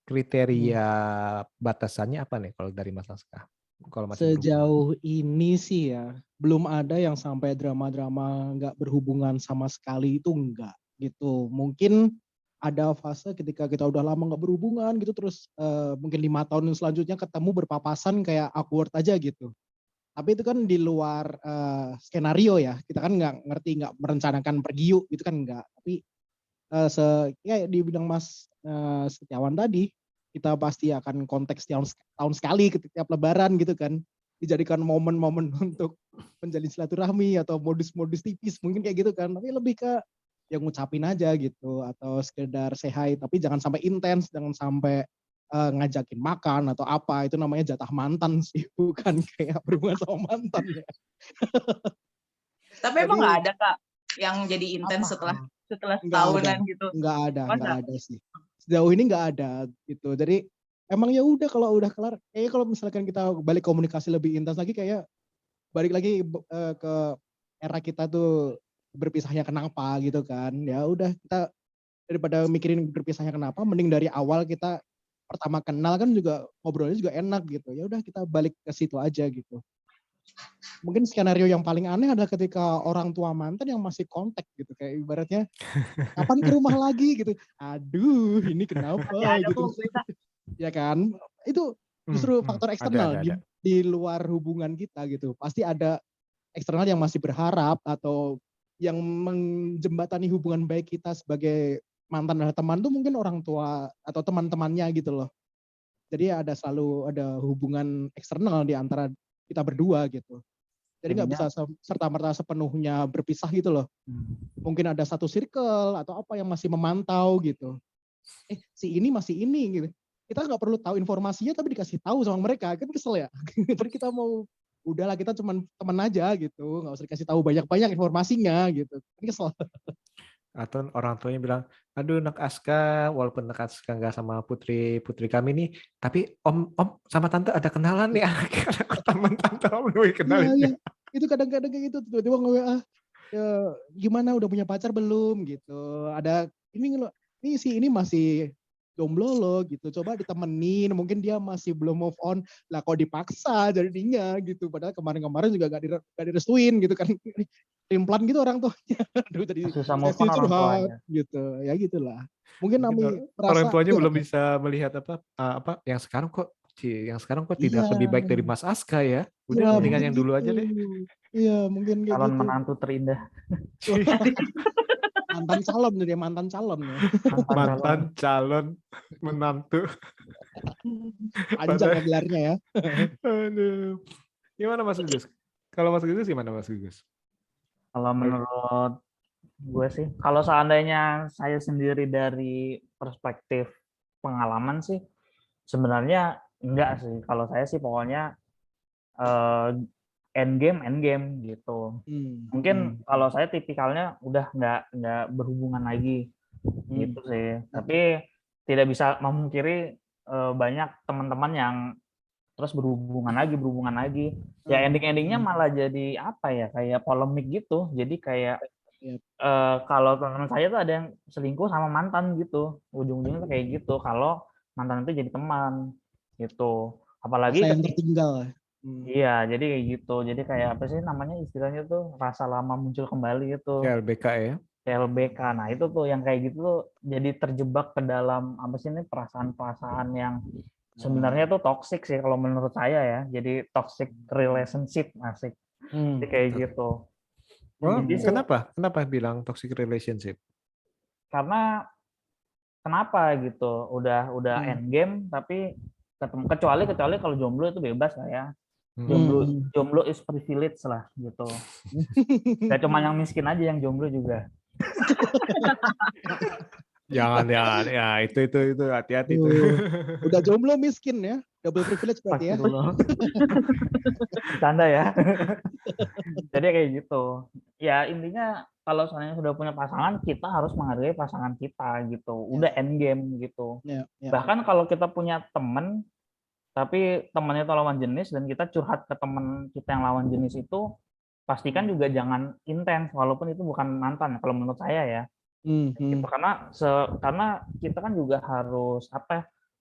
kriteria batasannya apa nih kalau dari Mas Oska? Kalau masih sejauh ini sih ya belum ada yang sampai drama-drama nggak berhubungan sama sekali, itu enggak gitu. Mungkin ada fase ketika kita udah lama nggak berhubungan gitu, terus mungkin 5 tahun selanjutnya ketemu berpapasan kayak awkward aja gitu. Tapi itu kan di luar skenario ya. Kita kan nggak merencanakan pergi yuk, itu kan enggak. Tapi kayak dibilang Mas Setiawan tadi, kita pasti akan konteks tahun sekali tiap lebaran gitu kan. Dijadikan momen-momen untuk menjalin silaturahmi atau modus-modus tipis mungkin kayak gitu kan. Tapi lebih ke yang ngucapin aja gitu, atau sekedar say hi, tapi jangan sampai intens, jangan sampai ngajakin makan atau apa, itu namanya jatah mantan sih, bukan kayak berhubungan sama mantan ya. Tapi emang nggak ada Kak yang jadi intens setelah setahunan gitu? Nggak ada sih. Sejauh ini nggak ada gitu. Jadi emang ya udah, kalau udah kelar, kayaknya kalau misalkan kita balik komunikasi lebih intens lagi, kayak balik lagi ke era kita tuh berpisahnya kenapa gitu kan. Ya udah, kita daripada mikirin berpisahnya kenapa, mending dari awal kita pertama kenal kan juga ngobrolnya juga enak gitu. Ya udah, kita balik ke situ aja gitu. Mungkin skenario yang paling aneh adalah ketika orang tua mantan yang masih kontak gitu, kayak ibaratnya kapan ke rumah lagi gitu. Aduh, ini kenapa gitu. Ya kan? Itu justru faktor eksternal ada. Di luar hubungan kita gitu. Pasti ada eksternal yang masih berharap atau yang menjembatani hubungan baik kita sebagai mantan dan teman tuh mungkin orang tua atau teman-temannya gitu loh. Jadi selalu ada hubungan eksternal di antara kita berdua gitu. Jadi nggak bisa serta-merta sepenuhnya berpisah gitu loh. Mungkin ada satu circle atau apa yang masih memantau gitu. Si ini masih ini gitu. Kita nggak perlu tahu informasinya tapi dikasih tahu sama mereka, kan kesel ya. Jadi kita mau udahlah kita cuman teman aja gitu, nggak usah dikasih tahu banyak-banyak informasinya gitu. Ini kesel. Atau orang tuanya bilang, aduh nak Aska, walaupun nak Aska nggak sama putri kami nih, tapi om sama tante ada kenalan nih, teman tante om lebih Iya, kenalin. iya. Itu kadang-kadang kayak gitu, tiba-tiba nge-WA, ya, gimana udah punya pacar belum gitu. Ada ini loh, ini masih jomblo loh gitu. Coba ditemenin, mungkin dia masih belum move on. Lah kok dipaksa jadinya gitu. Padahal kemarin-kemarin juga gak direstuin gitu kan. Implan gitu orang tuanya. Aduh, jadi Susah move sesi on orang curhat tuanya. gitu. Ya gitulah. Mungkin Nami Orang merasa tuanya iya belum kan? bisa melihat apa yang sekarang kok tidak Iya, lebih baik dari Mas Aska ya. iya Udah mendingan mungkin yang dulu gitu. aja deh. Iya mungkin kayak Calon gitu. menantu terindah. Mantan calon jadi mantan calon ya. Mantan calon menantu. Panjang ya gelarnya ya. Aduh. Gimana Mas Gugus? Kalau Mas Gugus gimana Mas Gugus? Kalau menurut gue sih, kalau seandainya saya sendiri dari perspektif pengalaman sih, sebenarnya enggak sih. Kalau saya sih pokoknya end game gitu. Mungkin kalau saya tipikalnya udah nggak berhubungan lagi gitu sih. Tapi tidak bisa memungkiri banyak teman-teman yang terus berhubungan lagi. Ya endingnya malah jadi apa ya, kayak polemik gitu. Jadi kayak kalau teman saya tuh ada yang selingkuh sama mantan gitu, ujung-ujungnya tuh kayak gitu. Kalau mantan itu jadi teman gitu. Apalagi Rasa yang tertinggal. iya, jadi kayak gitu. Jadi kayak apa sih namanya istilahnya tuh, rasa lama muncul kembali itu. LBK ya. LBK. Nah, itu tuh yang kayak gitu tuh jadi terjebak ke dalam apa sih ini, perasaan-perasaan yang sebenarnya tuh toxic sih kalau menurut saya ya. Jadi toxic relationship, asik. Jadi kayak gitu. Oh, Jadi kenapa? Kenapa bilang toxic relationship? karena kenapa gitu? Udah end game tapi ketemu, kecuali kalau jomblo itu bebas lah ya. Jomblo is privilege lah gitu. Gak cuma yang miskin aja yang jomblo juga. Jangan ya itu hati-hati itu. Udah jomblo miskin ya, double privilege berarti ya. Bercanda ya. Jadi kayak gitu. Ya intinya kalau seandainya sudah punya pasangan, kita harus menghargai pasangan kita gitu. Udah end game gitu. Bahkan kalau kita punya teman, tapi temannya itu lawan jenis dan kita curhat ke teman kita yang lawan jenis itu, pastikan juga jangan intens walaupun itu bukan mantan kalau menurut saya ya. Gitu. Karena kita kan juga harus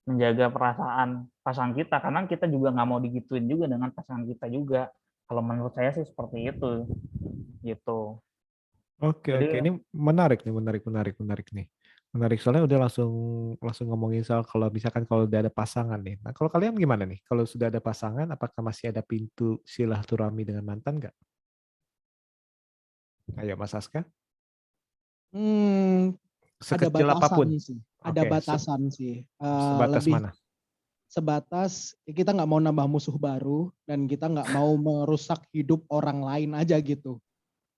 menjaga perasaan pasangan kita, karena kita juga nggak mau digituin juga dengan pasangan kita juga. Kalau menurut saya sih seperti itu gitu. Oke, ini menarik nih. Menarik soalnya udah langsung ngomongin soal kalau misalkan kalau udah ada pasangan nih. Nah, kalau kalian gimana nih? Kalau sudah ada pasangan, apakah masih ada pintu silaturahmi dengan mantan nggak? Ayo Mas Aska. Ada batasan sih. Ada batasan sih. Sebatas mana? Sebatas kita nggak mau nambah musuh baru dan kita nggak mau merusak hidup orang lain aja gitu.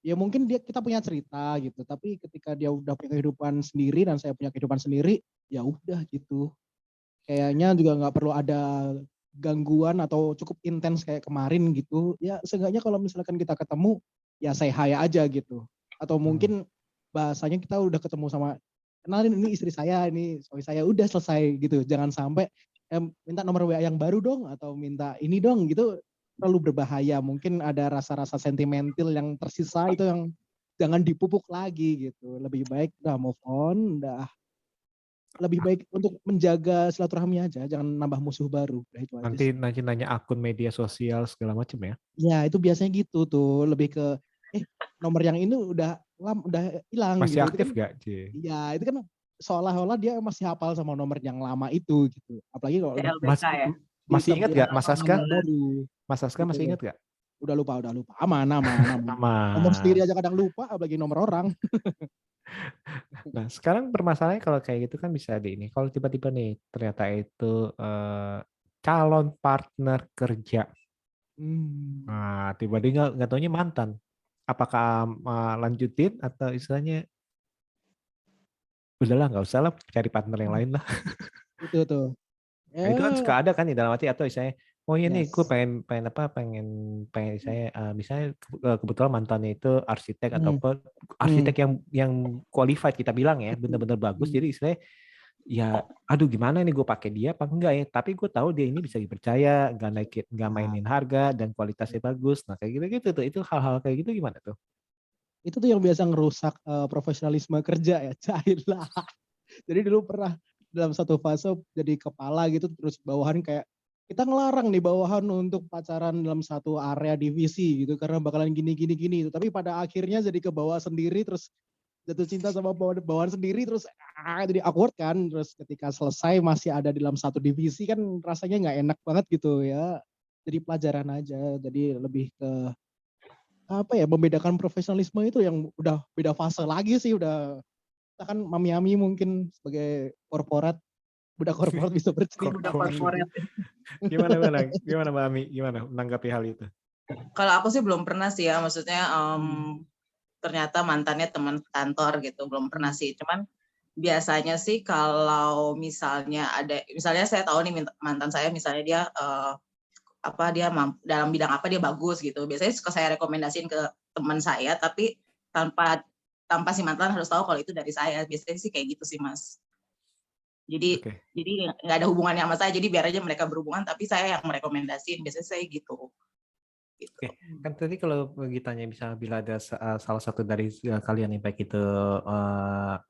Ya mungkin kita punya cerita gitu, tapi ketika dia udah punya kehidupan sendiri dan saya punya kehidupan sendiri, ya udah gitu. Kayaknya juga nggak perlu ada gangguan atau cukup intens kayak kemarin gitu. Ya seenggaknya kalau misalkan kita ketemu, ya say hi aja gitu. Atau mungkin bahasanya kita udah ketemu sama, kenalin ini istri saya, ini suami saya, udah selesai gitu. Jangan sampai minta nomor WA yang baru dong, atau minta ini dong gitu. Terlalu berbahaya, mungkin ada rasa-rasa sentimental yang tersisa itu yang jangan dipupuk lagi gitu. Lebih baik udah move on, udah lebih baik untuk menjaga silaturahmi aja, jangan nambah musuh baru. Itu nanti nanya akun media sosial segala macam ya? Ya itu biasanya gitu tuh, lebih ke nomor yang ini udah hilang. Masih gitu. aktif Kan, gak? Iya itu kan seolah-olah dia masih hafal sama nomor yang lama itu gitu. Apalagi kalau masih ingat gak Mas Aska? Mas Aska gitu masih ingat gak? Udah lupa. Aman. Nomor sendiri aja kadang lupa, apalagi nomor orang. Nah, sekarang permasalahannya kalau kayak gitu kan bisa ini. Kalau tiba-tiba nih ternyata itu calon partner kerja. Nah, tiba-tiba nggak taunya mantan. Apakah lanjutin atau istilahnya udahlah nggak usah lah, cari partner yang lain lah. Itu tuh. Nah, itu kan suka ada kan di dalam hati, atau istilahnya Oh iya nih, gue Yes. pengen pengen apa? Pengen saya misalnya kebetulan mantannya itu arsitek Hmm. ataupun Hmm. arsitek yang qualified kita bilang ya, benar-benar bagus. Hmm. Jadi istilahnya ya, aduh gimana nih gue pakai dia apa enggak ya? Tapi gue tahu dia ini bisa dipercaya, nggak Nah, mainin harga dan kualitasnya bagus. Nah kayak gitu-gitu tuh, itu hal-hal kayak gitu gimana tuh? itu tuh yang biasa ngerusak profesionalisme kerja ya, cair lah. Jadi dulu pernah dalam satu fase jadi kepala gitu, terus bawahan kayak kita ngelarang nih bawahan untuk pacaran dalam satu area divisi gitu karena bakalan gini. Tapi pada akhirnya jadi ke bawah sendiri, terus jatuh cinta sama bawahan sendiri, terus jadi awkward kan. Terus ketika selesai masih ada di dalam satu divisi kan rasanya nggak enak banget gitu ya. Jadi pelajaran aja. Jadi lebih ke apa ya, membedakan profesionalisme itu yang udah beda fase lagi sih. Udah kita kan mami-mami mungkin sebagai korporat, budak korporat bisa Udah bercerita Korporat. gitu. corporate. Gimana Mbak Ami? Gimana menanggapi hal itu? Kalau aku sih belum pernah sih ya, maksudnya Hmm. ternyata mantannya teman kantor gitu, belum pernah sih. Cuman biasanya sih kalau misalnya saya tahu nih mantan saya misalnya dia dalam bidang apa dia bagus gitu. Biasanya suka saya rekomendasiin ke teman saya, tapi tanpa tanpa si mantan harus tahu kalau itu dari saya. Biasanya sih kayak gitu sih, Mas. Jadi Oke. jadi nggak ada hubungannya sama saya, jadi biar aja mereka berhubungan, tapi saya yang merekomendasiin. Biasanya saya gitu. Oke, kan tadi kalau ditanya bisa bila ada salah satu dari kalian yang baik itu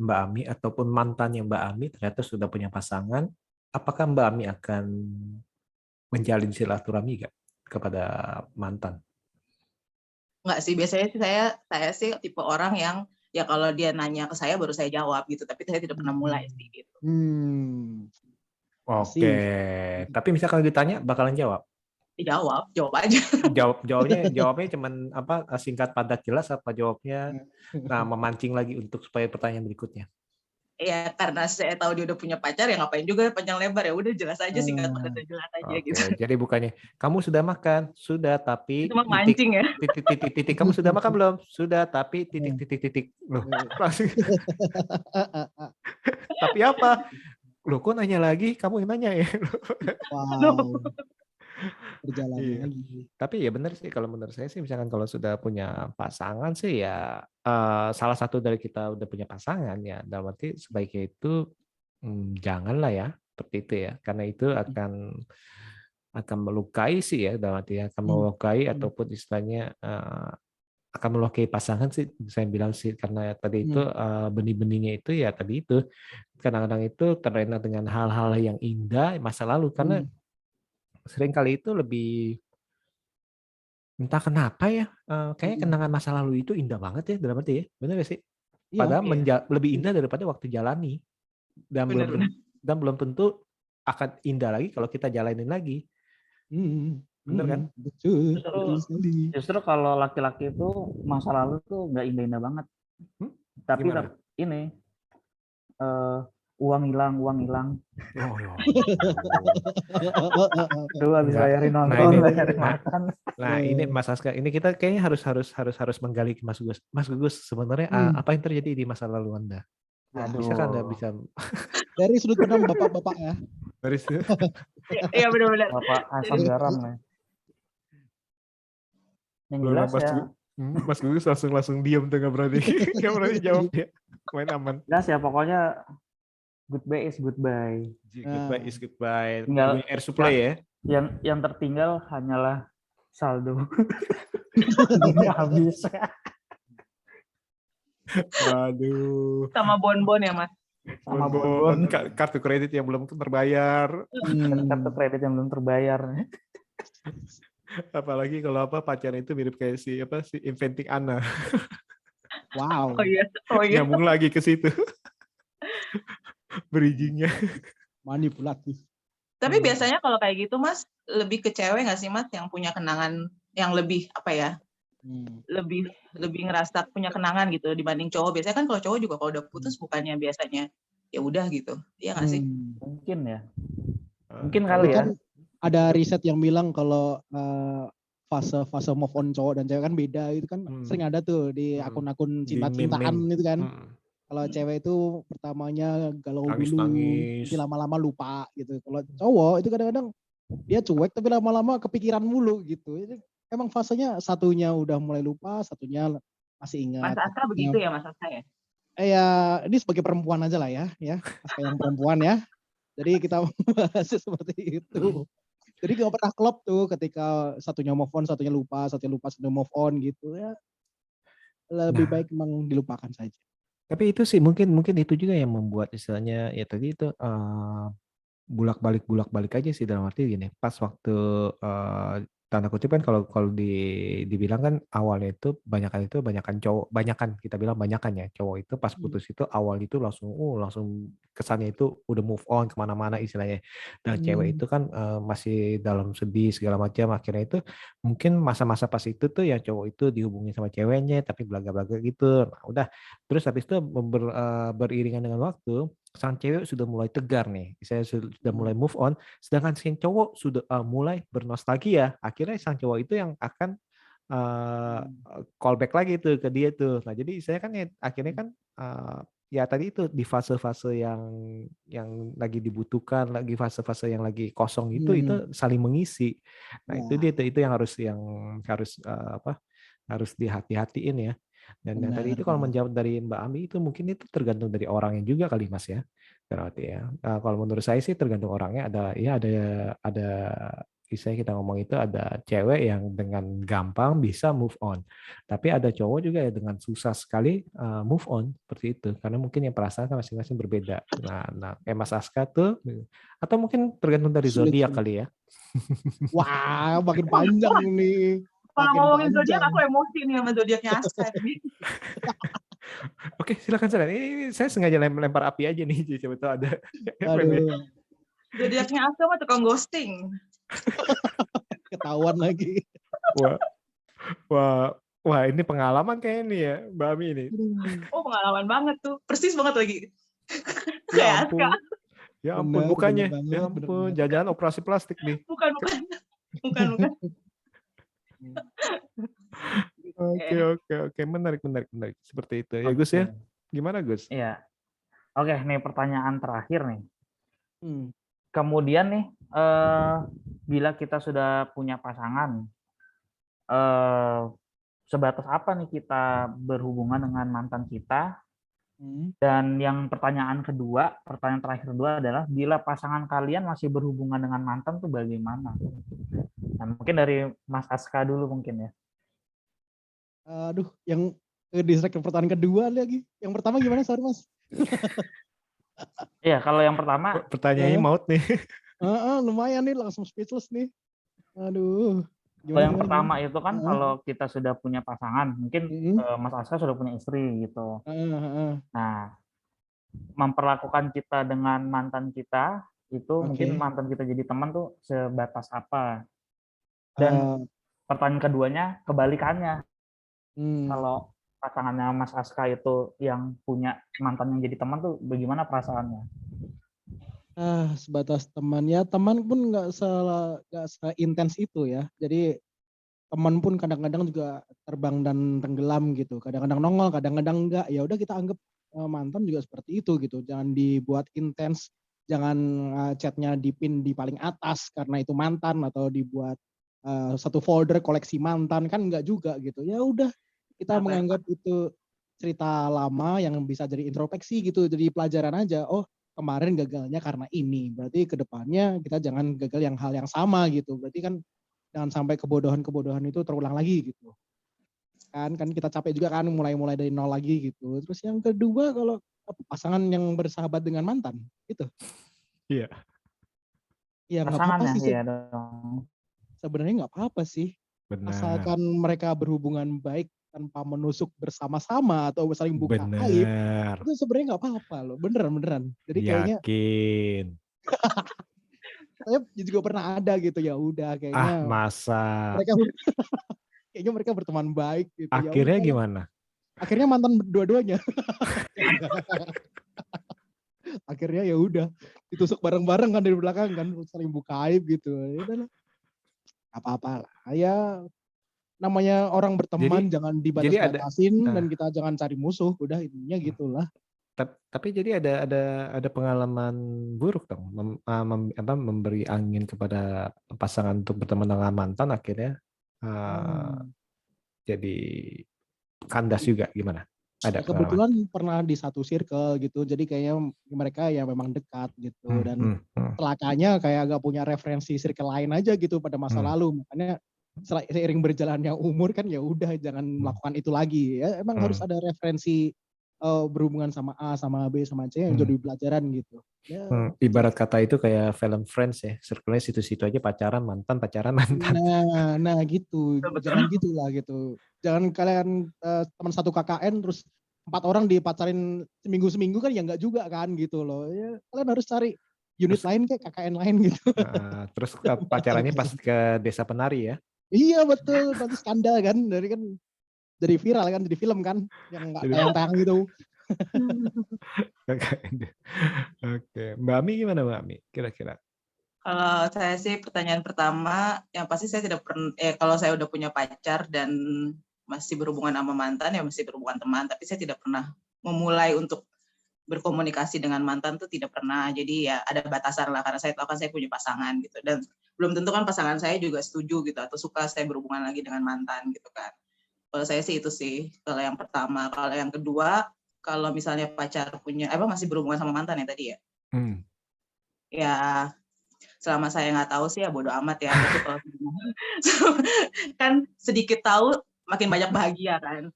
Mbak Ami ataupun mantannya Mbak Ami ternyata sudah punya pasangan, apakah Mbak Ami akan menjalin silaturahmi nggak kepada mantan? Nggak sih, biasanya sih saya sih tipe orang yang ya kalau dia nanya ke saya baru saya jawab gitu, tapi saya tidak pernah mulai sih gitu. Oke, Masih. tapi misalkan ditanya bakalan jawab. Jawab aja. Jawabnya cuman apa singkat padat jelas apa jawabnya memancing lagi untuk supaya pertanyaan berikutnya. Ya karena saya tahu dia udah punya pacar, ya ngapain juga panjang lebar, ya udah jelas aja, singkat padat dan jelas aja gitu. Oke, jadi bukannya kamu sudah makan, sudah tapi Itu mah titik mancing ya. titik kamu sudah makan belum? Sudah tapi titik loh langsung tapi apa? Loh kok nanya lagi? Kamu yang nanya ya? Wow. Berjalan Iya. lagi. Tapi ya benar sih kalau menurut saya sih misalkan kalau sudah punya pasangan sih ya salah satu dari kita udah punya pasangan ya dalam arti sebaiknya itu janganlah ya seperti itu ya karena itu akan melukai sih ya dalam arti akan melukai ataupun istilahnya akan melukai pasangan sih saya bilang sih karena tadi itu benih-benihnya itu ya tadi itu kadang-kadang itu terlena dengan hal-hal yang indah masa lalu karena seringkali itu lebih entah kenapa ya, kayaknya kenangan masa lalu itu indah banget ya dalam arti ya, bener nggak sih? Iya. Padahal lebih indah daripada waktu jalani dan Bener-bener. belum tentu akan indah lagi kalau kita jalanin lagi, bener kan? Betul Justru sekali. justru kalau laki-laki itu masa lalu tuh nggak indah-indah banget. Tapi Gimana? ini uang hilang. Oh, Tuh habis enggak. bayarin Nah nonton, ini, bayarin makan. ini Mas Aska, ini kita kayaknya harus menggali Mas Gugus. Mas Gugus sebenarnya apa yang terjadi di masa lalu Anda? Bisa kan Anda Aduh. bisa Dari sudut pandang bapak-bapak ya. dari Iya benar-benar. Bapak asam garam ya. Yang jelas ya. Mas Gugus langsung diam tuh nggak berani jawab ya. Main aman. Jelas ya pokoknya goodbye is goodbye. Goodbye is goodbye. Tinggal Air supply ya. Yang tertinggal hanyalah saldo. Ini habis. Waduh. Sama bonbon ya, Mas. Sama bonbon. Kartu kredit yang belum terbayar. Kartu kredit yang belum terbayar. Apalagi kalau pacarnya itu mirip kayak si Inventing Anna. Wow. Oh iya. Nyambung lagi ke situ. Bridging-nya. Manipulatif. Tapi biasanya kalau kayak gitu, Mas, lebih ke cewek nggak sih, Mas, yang punya kenangan yang lebih apa ya? Lebih ngerasa punya kenangan gitu dibanding cowok. Biasanya kan kalau cowok juga kalau udah putus bukannya biasanya ya udah gitu. Iya nggak sih? Mungkin ya. Mungkin kali ya. Kan ada riset yang bilang kalau fase move on cowok dan cewek kan beda itu kan sering ada tuh di akun-akun cinta-cintaan itu kan. Kalau cewek itu pertamanya galau dulu, nanti lama-lama lupa gitu. Kalau cowok itu kadang-kadang dia cuek tapi lama-lama kepikiran mulu gitu. Jadi emang fasenya satunya udah mulai lupa, satunya masih Mas ingat. Aka begitu ya Mas Aka ya? Ya ini sebagai perempuan aja lah ya, Aska yang perempuan ya. Jadi kita bahas seperti itu. Jadi gak pernah klop tuh ketika satunya move on, satunya lupa, satunya move on gitu ya. Lebih baik memang dilupakan saja. Tapi itu sih mungkin itu juga yang membuat istilahnya ya tadi itu bulak-balik aja sih, dalam arti gini, pas waktu tanda kutip kan, kalau dibilang kan awalnya itu banyakan cowok, kita bilang banyakan ya cowok itu pas putus itu awal itu langsung kesannya itu udah move on kemana-mana istilahnya, dan cewek itu kan masih dalam sedih segala macam, akhirnya itu mungkin masa-masa pas itu tuh yang cowok itu dihubungi sama ceweknya tapi belaga-belaga gitu. Nah, udah terus habis itu beriringan dengan waktu sang cewek sudah mulai tegar nih, saya sudah mulai move on, sedangkan si cowok sudah mulai bernostalgia. Akhirnya sang cowok itu yang akan callback lagi tuh ke dia tuh. Nah jadi saya kan akhirnya kan ya tadi itu di fase-fase yang lagi dibutuhkan, lagi fase-fase yang lagi kosong itu saling mengisi. Nah itu dia itu yang harus harus dihati-hatiin ya. Dan yang tadi itu kalau menjawab dari Mbak Ami itu mungkin itu tergantung dari orangnya juga kali Mas ya. Berarti ya. Nah, kalau menurut saya sih tergantung orangnya, ada misalnya kita ngomong itu ada cewek yang dengan gampang bisa move on. Tapi ada cowok juga ya dengan susah sekali move on seperti itu, karena mungkin yang perasaan kan masing-masing berbeda. Nah, kayak Mas Aska tuh, atau mungkin tergantung dari zodiak kali ya. Wah, makin panjang nih. Kalau ngomongin zodiak aku emosi nih sama zodiaknya Aska. Oke, silakan. Ini saya sengaja lempar api aja nih, coba tahu ada. Aduh. Zodiaknya Aska mah tukang ghosting. Ketahuan lagi. Wah, ini pengalaman kayak ini ya, Mbak Ami ini. Oh, pengalaman banget tuh. Persis banget lagi. Ya ampun. Ya ampun, bukannya. Ya ampun, jangan operasi plastik nih. Bukan. Oke. Menarik. Seperti itu. Ya Gus ya. Gimana Gus? Iya. Oke, nih pertanyaan terakhir nih. Kemudian nih, bila kita sudah punya pasangan, sebatas apa nih kita berhubungan dengan mantan kita? Dan yang pertanyaan terakhir kedua adalah bila pasangan kalian masih berhubungan dengan mantan tuh bagaimana? Nah, mungkin dari Mas Aska dulu mungkin ya. Aduh, yang distract pertanyaan kedua lagi. Yang pertama gimana, sorry Mas? Iya, kalau yang pertama pertanyaannya maut nih. Lumayan nih, langsung speechless nih. Aduh. Kalau yang pertama itu kan kalau kita sudah punya pasangan, mungkin Mas Aska sudah punya istri gitu. Nah, memperlakukan kita dengan mantan kita itu mungkin mantan kita jadi teman tuh sebatas apa? Dan pertanyaan keduanya kebalikannya. Kalau pasangannya Mas Aska itu yang punya mantan yang jadi teman tuh bagaimana perasaannya? Sebatas teman ya, teman pun nggak seintens itu ya. Jadi teman pun kadang-kadang juga terbang dan tenggelam gitu. Kadang-kadang nongol, kadang-kadang enggak. Ya udah kita anggap mantan juga seperti itu gitu. Jangan dibuat intens, jangan chatnya dipin di paling atas karena itu mantan, atau dibuat satu folder koleksi mantan, kan enggak juga gitu. Ya udah kita menganggap itu cerita lama yang bisa jadi introspeksi gitu, jadi pelajaran aja. Oh, kemarin gagalnya karena ini, berarti kedepannya kita jangan gagal hal yang sama gitu. Berarti kan jangan sampai kebodohan itu terulang lagi gitu. Kan kita capek juga kan mulai dari nol lagi gitu. Terus yang kedua, kalau pasangan yang bersahabat dengan mantan gitu. Iya. Ya nggak apa-apa sih. Iya dong. Sebenarnya nggak apa-apa sih. Benar. Asalkan mereka berhubungan baik tanpa menusuk bersama-sama atau saling buka aib, itu sebenarnya nggak apa-apa loh, beneran. Jadi kayaknya yakin. Saya juga pernah ada gitu, ya udah kayaknya. Masa. Kayaknya mereka berteman baik gitu. Akhirnya gimana? Akhirnya mantan dua-duanya. Akhirnya ya udah ditusuk bareng-bareng kan dari belakang kan, saling buka aib gitu. Ya udah lah. Apa-apa lah. Ya namanya orang berteman, jangan dibatas-batasin dan kita jangan cari musuh, udah intinya gitulah. Tapi jadi ada pengalaman buruk dong, memberi angin kepada pasangan untuk berteman dengan mantan akhirnya jadi kandas juga, gimana? Ada Ya, kebetulan pernah di satu circle gitu, jadi kayaknya mereka ya memang dekat gitu, dan celakanya kayak gak punya referensi circle lain aja gitu pada masa lalu, makanya seiring berjalannya umur kan ya udah jangan melakukan itu lagi ya, emang harus ada referensi berhubungan sama A, sama B, sama C yang jadi pelajaran gitu. Ya, ibarat kata itu kayak film Friends ya, circle-nya situ-situ aja, pacaran mantan. Nah gitu, jangan gitulah gitu. Jangan kalian teman satu KKN terus 4 orang dipacarin seminggu kan ya enggak juga kan gitu loh. Ya, kalian harus cari unit lain kayak KKN lain gitu. Terus pacarannya pas ke Desa Penari ya? Iya betul, nanti skandal kan, dari viral kan, jadi film kan, yang nggak tayang-tayang gitu. Oke, Mbak Ami gimana Mbak Ami? Kira-kira? Kalau saya sih pertanyaan pertama, yang pasti saya tidak pernah, kalau saya udah punya pacar dan masih berhubungan sama mantan, ya masih berhubungan teman, tapi saya tidak pernah memulai untuk berkomunikasi dengan mantan tuh tidak pernah. Jadi ya ada batasan lah, karena saya tahu kan saya punya pasangan gitu, dan belum tentu kan pasangan saya juga setuju gitu atau suka saya berhubungan lagi dengan mantan gitu kan. Kalau saya sih itu sih, kalau yang pertama. Kalau yang kedua, kalau misalnya pacar punya masih berhubungan sama mantan ya tadi ya? Ya selama saya nggak tahu sih ya bodo amat ya. Tapi kalau kan sedikit tahu makin banyak bahagia kan.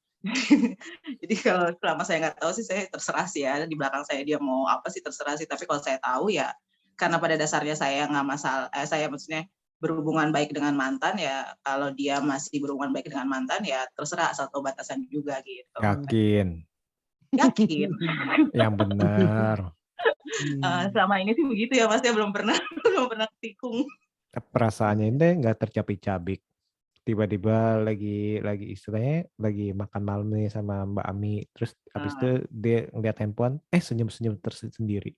Jadi kalau selama saya nggak tahu sih saya terserah sih ya, di belakang saya dia mau apa sih terserah sih. Tapi kalau saya tahu ya karena pada dasarnya saya nggak masalah, saya maksudnya berhubungan baik dengan mantan ya, kalau dia masih berhubungan baik dengan mantan ya terserah, asal tahu batasan juga gitu. Yakin? Yang benar. Selama ini sih begitu ya Mas, ya belum pernah tikung. Perasaannya ini nggak tercapik-capik. Tiba-tiba lagi istilahnya lagi makan malam nih sama Mbak Ami, terus habis itu dia ngeliat handphone, senyum-senyum tersendiri.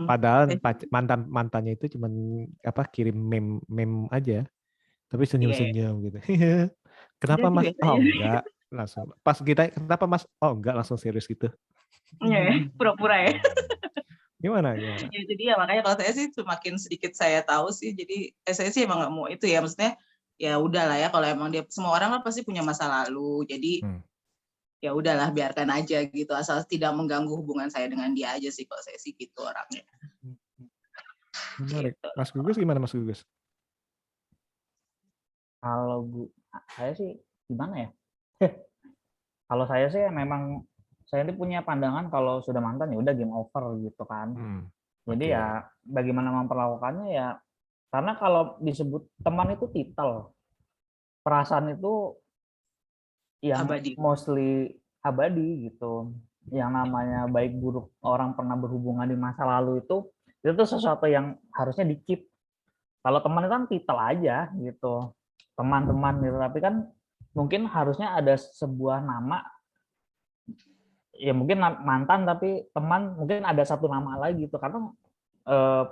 Padahal mantannya itu cuman kirim meme aja, tapi senyum-senyum gitu. Kenapa Mas? Oh enggak, langsung. Pas kita kenapa Mas? Oh enggak, langsung serius gitu. Iya, pura-pura ya. Gimana? Ya, jadi ya makanya kalau saya sih semakin sedikit saya tahu sih, jadi saya sih emang nggak mau itu ya, maksudnya ya udahlah ya, kalau emang dia, semua orang kan pasti punya masa lalu, jadi ya udahlah biarkan aja gitu, asal tidak mengganggu hubungan saya dengan dia aja sih, kalau saya sih gitu orangnya. Menarik. Gitu. Mas Gugus gimana Mas Gugus? Kalau saya sih gimana ya? Kalau saya sih memang saya ini punya pandangan kalau sudah mantan ya udah game over gitu kan. Jadi ya bagaimana memperlakukannya ya, karena kalau disebut teman itu titel, perasaan itu yang mostly abadi gitu. Yang namanya baik buruk orang pernah berhubungan di masa lalu itu sesuatu yang harusnya di-keep. Kalau teman itu kan titel aja gitu, teman-teman gitu, tapi kan mungkin harusnya ada sebuah nama, ya mungkin mantan tapi teman mungkin ada satu nama lagi gitu, karena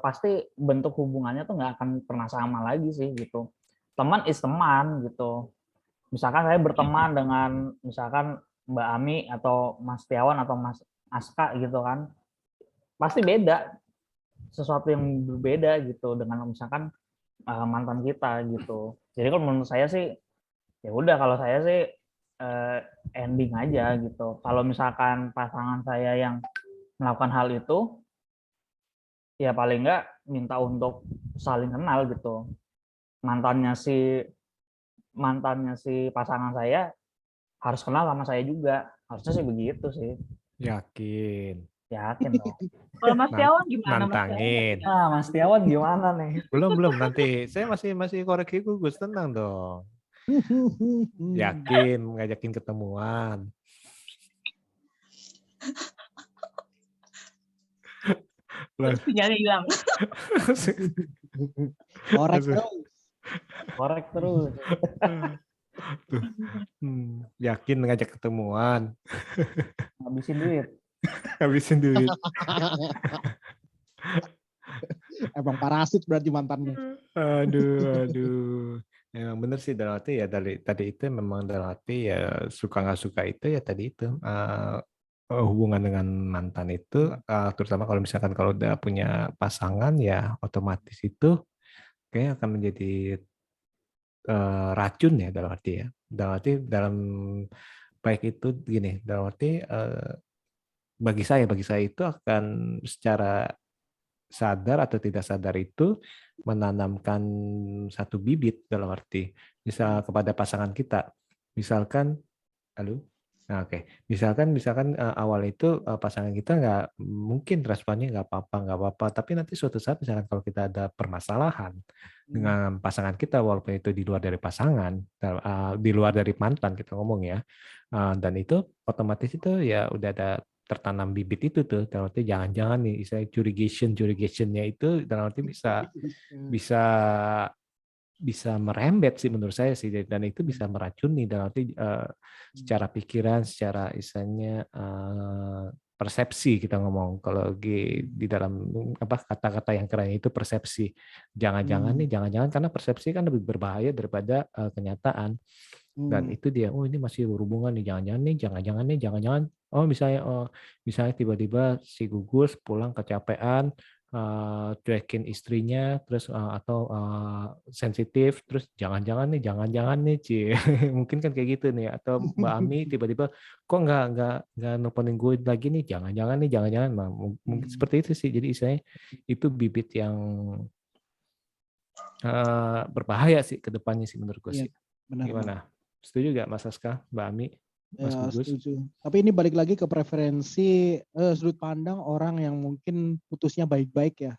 pasti bentuk hubungannya tuh nggak akan pernah sama lagi sih gitu. Teman is teman gitu. Misalkan saya berteman dengan misalkan Mbak Ami atau Mas Tiawan atau Mas Aska gitu kan, pasti beda, sesuatu yang berbeda gitu dengan misalkan mantan kita gitu. Jadi kalau menurut saya sih ya udah, kalau saya sih ending aja gitu. Kalau misalkan pasangan saya yang melakukan hal itu, ya paling enggak minta untuk saling kenal gitu. Mantannya si pasangan saya harus kenal sama saya juga. Harusnya sih begitu sih. Yakin dong. Kalau Mas Tiawan gimana? Nantangin. Mas Tiawan gimana nih? Belum nanti. Saya masih koreksi Gugus, tenang dong. Yakin ngajakin ketemuan. Sinyalnya hilang. Korek terus. Yakin ngajak ketemuan. Habisin duit. Emang parasit berarti mantannya. Aduh. Memang benar sih, dalam arti ya tadi itu memang dalam arti ya suka nggak suka itu ya tadi itu hubungan dengan mantan itu, terutama kalau misalkan kalau udah punya pasangan ya otomatis itu kayak akan menjadi racun ya dalam arti ya. Dalam baik itu gini, dalam arti bagi saya itu akan secara sadar atau tidak sadar itu menanamkan satu bibit dalam arti misal kepada pasangan kita. Misalkan, halo? Nah, oke. Misalkan awal itu pasangan kita nggak mungkin responnya nggak apa-apa. Tapi nanti suatu saat misalkan kalau kita ada permasalahan dengan pasangan kita, walaupun itu di luar dari pasangan, di luar dari mantan kita ngomong ya, dan itu otomatis itu ya udah ada tertanam bibit itu tuh. Dalam arti jangan-jangan nih, saya curigationnya itu dalam arti bisa bisa merembet sih menurut saya sih, dan itu bisa meracuni dalam arti secara pikiran, secara istilahnya persepsi kita ngomong kalau di dalam apa kata-kata yang keren itu persepsi. Jangan-jangan karena persepsi kan lebih berbahaya daripada kenyataan. Dan itu dia, oh ini masih berhubungan nih, jangan-jangan misalnya tiba-tiba si Gugus pulang kecapean, cuekin istrinya, terus atau sensitif, terus jangan-jangan nih, Ci. Mungkin kan kayak gitu nih, atau Mbak Ami tiba-tiba kok nggak nelponin gue lagi nih, jangan-jangan, mungkin seperti itu sih. Jadi istilahnya itu bibit yang berbahaya sih ke depannya sih menurut gue sih. Benar, gimana? Setuju nggak Mas Aska, Mbak Ami, Mas Gugus? Setuju. Tapi ini balik lagi ke preferensi sudut pandang orang yang mungkin putusnya baik-baik ya.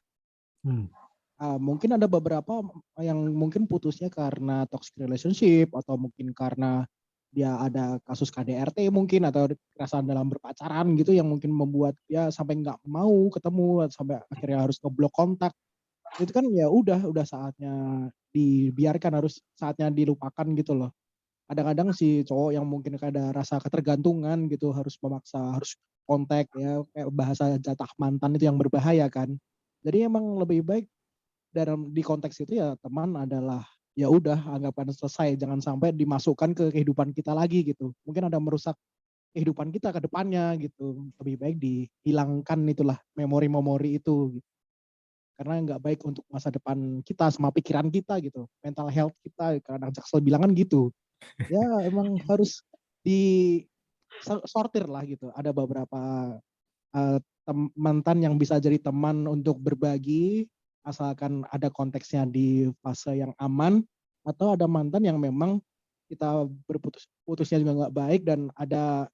Mungkin ada beberapa yang mungkin putusnya karena toxic relationship atau mungkin karena dia ada kasus KDRT mungkin atau kekerasan dalam berpacaran gitu yang mungkin membuat dia sampai nggak mau ketemu sampai akhirnya harus ngeblok kontak. Itu kan ya udah saatnya dibiarkan, harus saatnya dilupakan gitu loh. Kadang-kadang si cowok yang mungkin ada rasa ketergantungan gitu harus memaksa, harus kontak ya, kayak bahasa jatah mantan itu yang berbahaya kan. Jadi emang lebih baik di konteks itu ya teman adalah ya udah anggapan selesai, jangan sampai dimasukkan ke kehidupan kita lagi gitu. Mungkin ada merusak kehidupan kita ke depannya gitu. Lebih baik dihilangkan itulah memori-memori itu gitu. Karena nggak baik untuk masa depan kita sama pikiran kita gitu, mental health kita, karena Jaksel bilang kan gitu. Ya emang harus disortir lah gitu. Ada beberapa mantan yang bisa jadi teman untuk berbagi asalkan ada konteksnya di fase yang aman, atau ada mantan yang memang kita putusnya juga nggak baik dan ada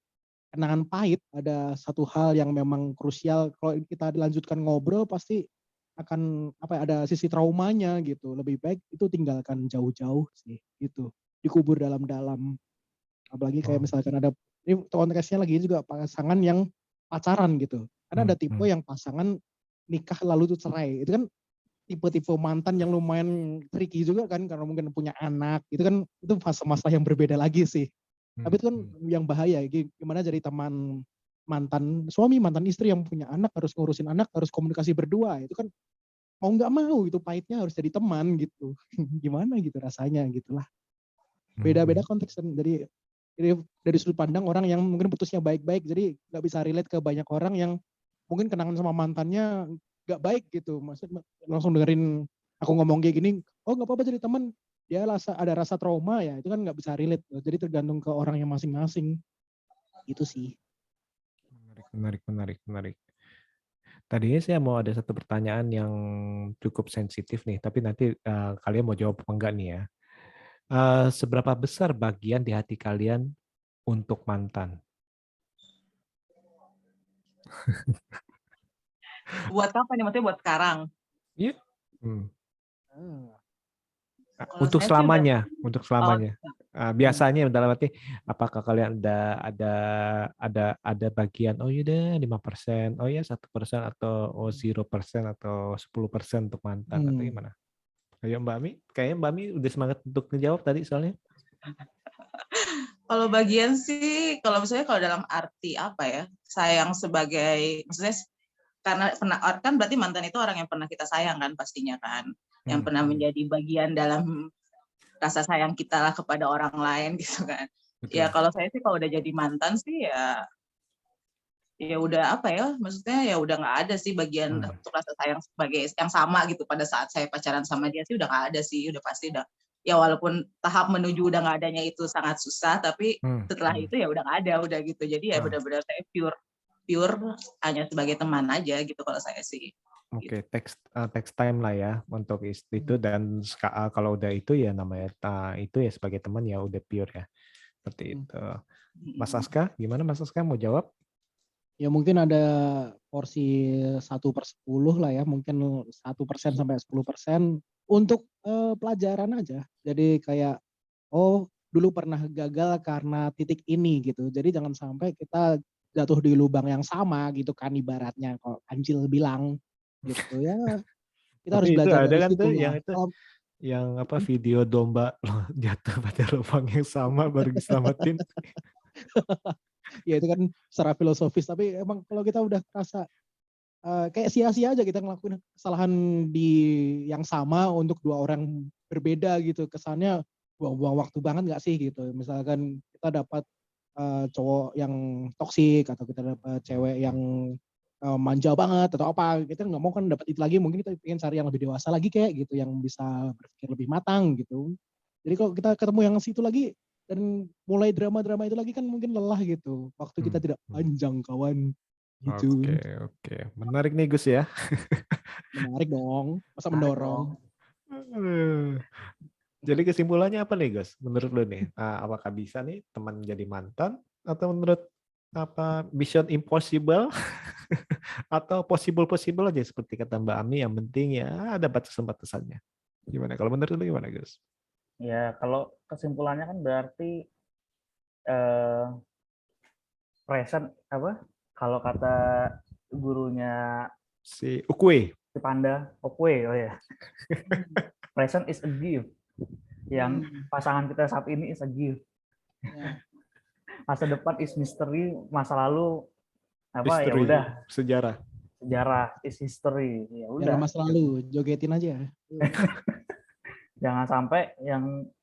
kenangan pahit, ada satu hal yang memang krusial kalau kita dilanjutkan ngobrol pasti akan ada sisi traumanya gitu. Lebih baik itu tinggalkan jauh-jauh sih gitu, dikubur dalam-dalam. Apalagi kayak misalkan ada, ini konteksnya lagi juga pasangan yang pacaran gitu. Karena ada tipe yang pasangan nikah lalu tuh cerai. Itu kan tipe-tipe mantan yang lumayan tricky juga kan, karena mungkin punya anak. Itu kan itu fase-fase yang berbeda lagi sih. Tapi itu kan yang bahaya. Gimana jadi teman mantan suami, mantan istri yang punya anak, harus ngurusin anak, harus komunikasi berdua. Itu kan mau nggak mau itu pahitnya harus jadi teman gitu. Gimana gitu rasanya gitulah. Beda-beda konteks. Jadi dari sudut pandang orang yang mungkin putusnya baik-baik, jadi nggak bisa relate ke banyak orang yang mungkin kenangan sama mantannya nggak baik gitu. Maksudnya langsung dengerin aku ngomong kayak gini, oh nggak apa-apa jadi teman, dia ada rasa trauma ya, itu kan nggak bisa relate. Jadi tergantung ke orang yang masing-masing. Itu sih. Menarik. Tadinya saya mau ada satu pertanyaan yang cukup sensitif nih, tapi nanti kalian mau jawab apa enggak nih ya. Seberapa besar bagian di hati kalian untuk mantan? Buat apa nih? Maksudnya buat sekarang? Iya. Untuk selamanya. Biasanya dalam arti apakah kalian ada bagian oh yaudah 5%, oh ya 1% atau 0% atau 10% untuk mantan atau gimana? Ayo Mbak Mi, kayaknya Mbak Mi udah semangat untuk ngejawab tadi soalnya. Kalau bagian sih, kalau misalnya kalau dalam arti apa ya, sayang sebagai, maksudnya karena pernah kan berarti mantan itu orang yang pernah kita sayang kan pastinya kan, yang pernah menjadi bagian dalam rasa sayang kita lah kepada orang lain gitu kan. Betul. Ya kalau saya sih kalau udah jadi mantan sih ya ya udah apa ya, maksudnya ya udah nggak ada sih bagian untuk rasa sayang sebagai yang sama gitu pada saat saya pacaran sama dia sih udah nggak ada sih, udah pasti udah ya walaupun tahap menuju udah nggak adanya itu sangat susah, tapi setelah itu ya udah nggak ada, udah gitu. Jadi ya benar-benar saya pure hanya sebagai teman aja gitu kalau saya sih. Oke, text time lah ya untuk itu, dan kalau udah itu ya namanya itu ya sebagai teman ya udah pure ya. Seperti itu. Mas Aska, gimana Mas Aska mau jawab? Ya mungkin ada porsi 1/10 lah ya, mungkin 1% sampai 10% untuk pelajaran aja. Jadi kayak, oh dulu pernah gagal karena titik ini gitu. Jadi jangan sampai kita jatuh di lubang yang sama gitu kan ibaratnya, kalau Kancil bilang gitu ya. Kita harus Tapi itu belajar ada dari kan situ tuh lah. yang apa video domba jatuh pada lubang yang sama baru diselamatin. Ya itu kan secara filosofis, tapi emang kalau kita udah merasa kayak sia-sia aja kita ngelakuin kesalahan di yang sama untuk dua orang berbeda gitu, kesannya buang-buang waktu banget nggak sih gitu. Misalkan kita dapat cowok yang toksik atau kita dapat cewek yang manja banget atau apa, kita nggak mau kan dapat itu lagi, mungkin kita ingin cari yang lebih dewasa lagi kayak gitu, yang bisa berpikir lebih matang gitu. Jadi kalau kita ketemu yang situ lagi dan mulai drama-drama itu lagi kan mungkin lelah gitu. Waktu kita tidak panjang kawan. Gitu. Oke. Menarik nih Gus ya. Menarik dong. Masa mendorong. Jadi kesimpulannya apa nih Gus? Menurut lo nih, apakah bisa nih teman jadi mantan? Atau menurut mission impossible? Atau possible aja seperti kata Mbak Ami, yang penting ya ada batasan-batasannya. Gimana? Kalau menurut lo gimana Gus? Ya, kalau kesimpulannya kan berarti present apa? Kalau kata gurunya si Ukwe, si Panda, Ukwe, oh ya. Present is a gift. Yang pasangan kita saat ini is a gift. Masa depan is mystery, masa lalu apa history. Ya udah. Sejarah is history. Ya udah. Masa lalu, jogetin aja. Jangan sampai yang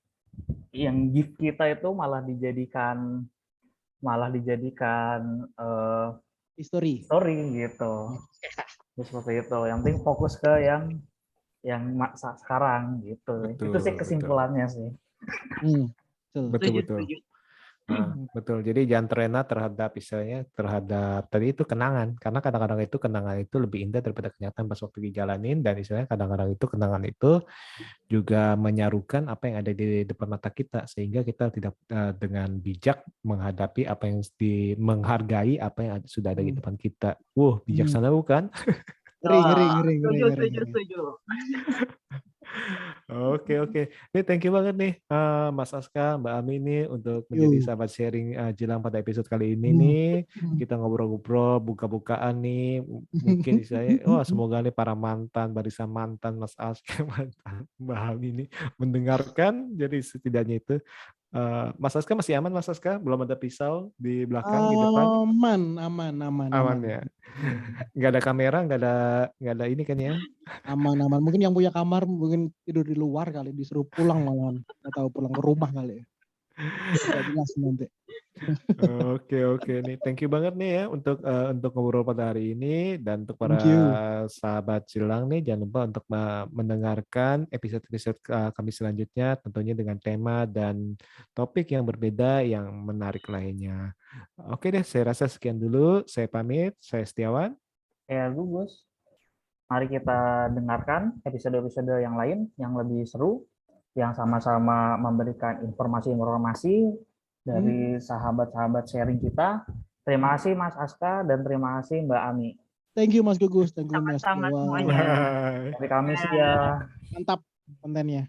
gift kita itu malah dijadikan history gitu. Seperti itu. Yang penting fokus ke yang masa sekarang gitu. Itu sih kesimpulannya sih. Betul. Betul. Jadi jangan terlena terhadap tadi itu kenangan, karena kadang-kadang itu kenangan itu lebih indah daripada kenyataan pas waktu dijalanin, dan istilahnya kadang-kadang itu kenangan itu juga menyarukan apa yang ada di depan mata kita, sehingga kita tidak dengan bijak menghadapi menghargai apa yang sudah ada di depan kita. Bijaksana bukan? Ngeri. Setuju. Oke. Ini thank you banget nih Mas Aska, Mbak Ami nih untuk menjadi sahabat sharing Jilang pada episode kali ini nih. Kita ngobrol-ngobrol, buka-bukaan nih. Mungkin saya semoga nih para barisan mantan Mas Aska, mantan Mbak Ami nih mendengarkan. Jadi setidaknya itu Mas Aska masih aman, Mas Aska? Belum ada pisau di belakang, di depan? Aman ya. Nggak ada kamera, nggak ada ini kan ya? Aman. Mungkin yang punya kamar mungkin tidur di luar kali, disuruh pulang malahan. Nggak tahu pulang ke rumah kali ya. Nggak jelas nanti. Oke nih, thank you banget nih ya untuk ngobrol pada hari ini, dan untuk para sahabat Jilang nih jangan lupa untuk mendengarkan episode-episode kami selanjutnya, tentunya dengan tema dan topik yang berbeda yang menarik lainnya. Oke deh, saya rasa sekian dulu. Saya pamit, saya Setiawan. Ya Gus. Mari kita dengarkan episode-episode yang lain yang lebih seru, yang sama-sama memberikan informasi-informasi dari sahabat-sahabat sharing kita. Terima kasih Mas Aska dan terima kasih Mbak Ami. Thank you Mas Gugus, thank you Mas Sama-sama semuanya. Dari kami sih ya. Mantap kontennya.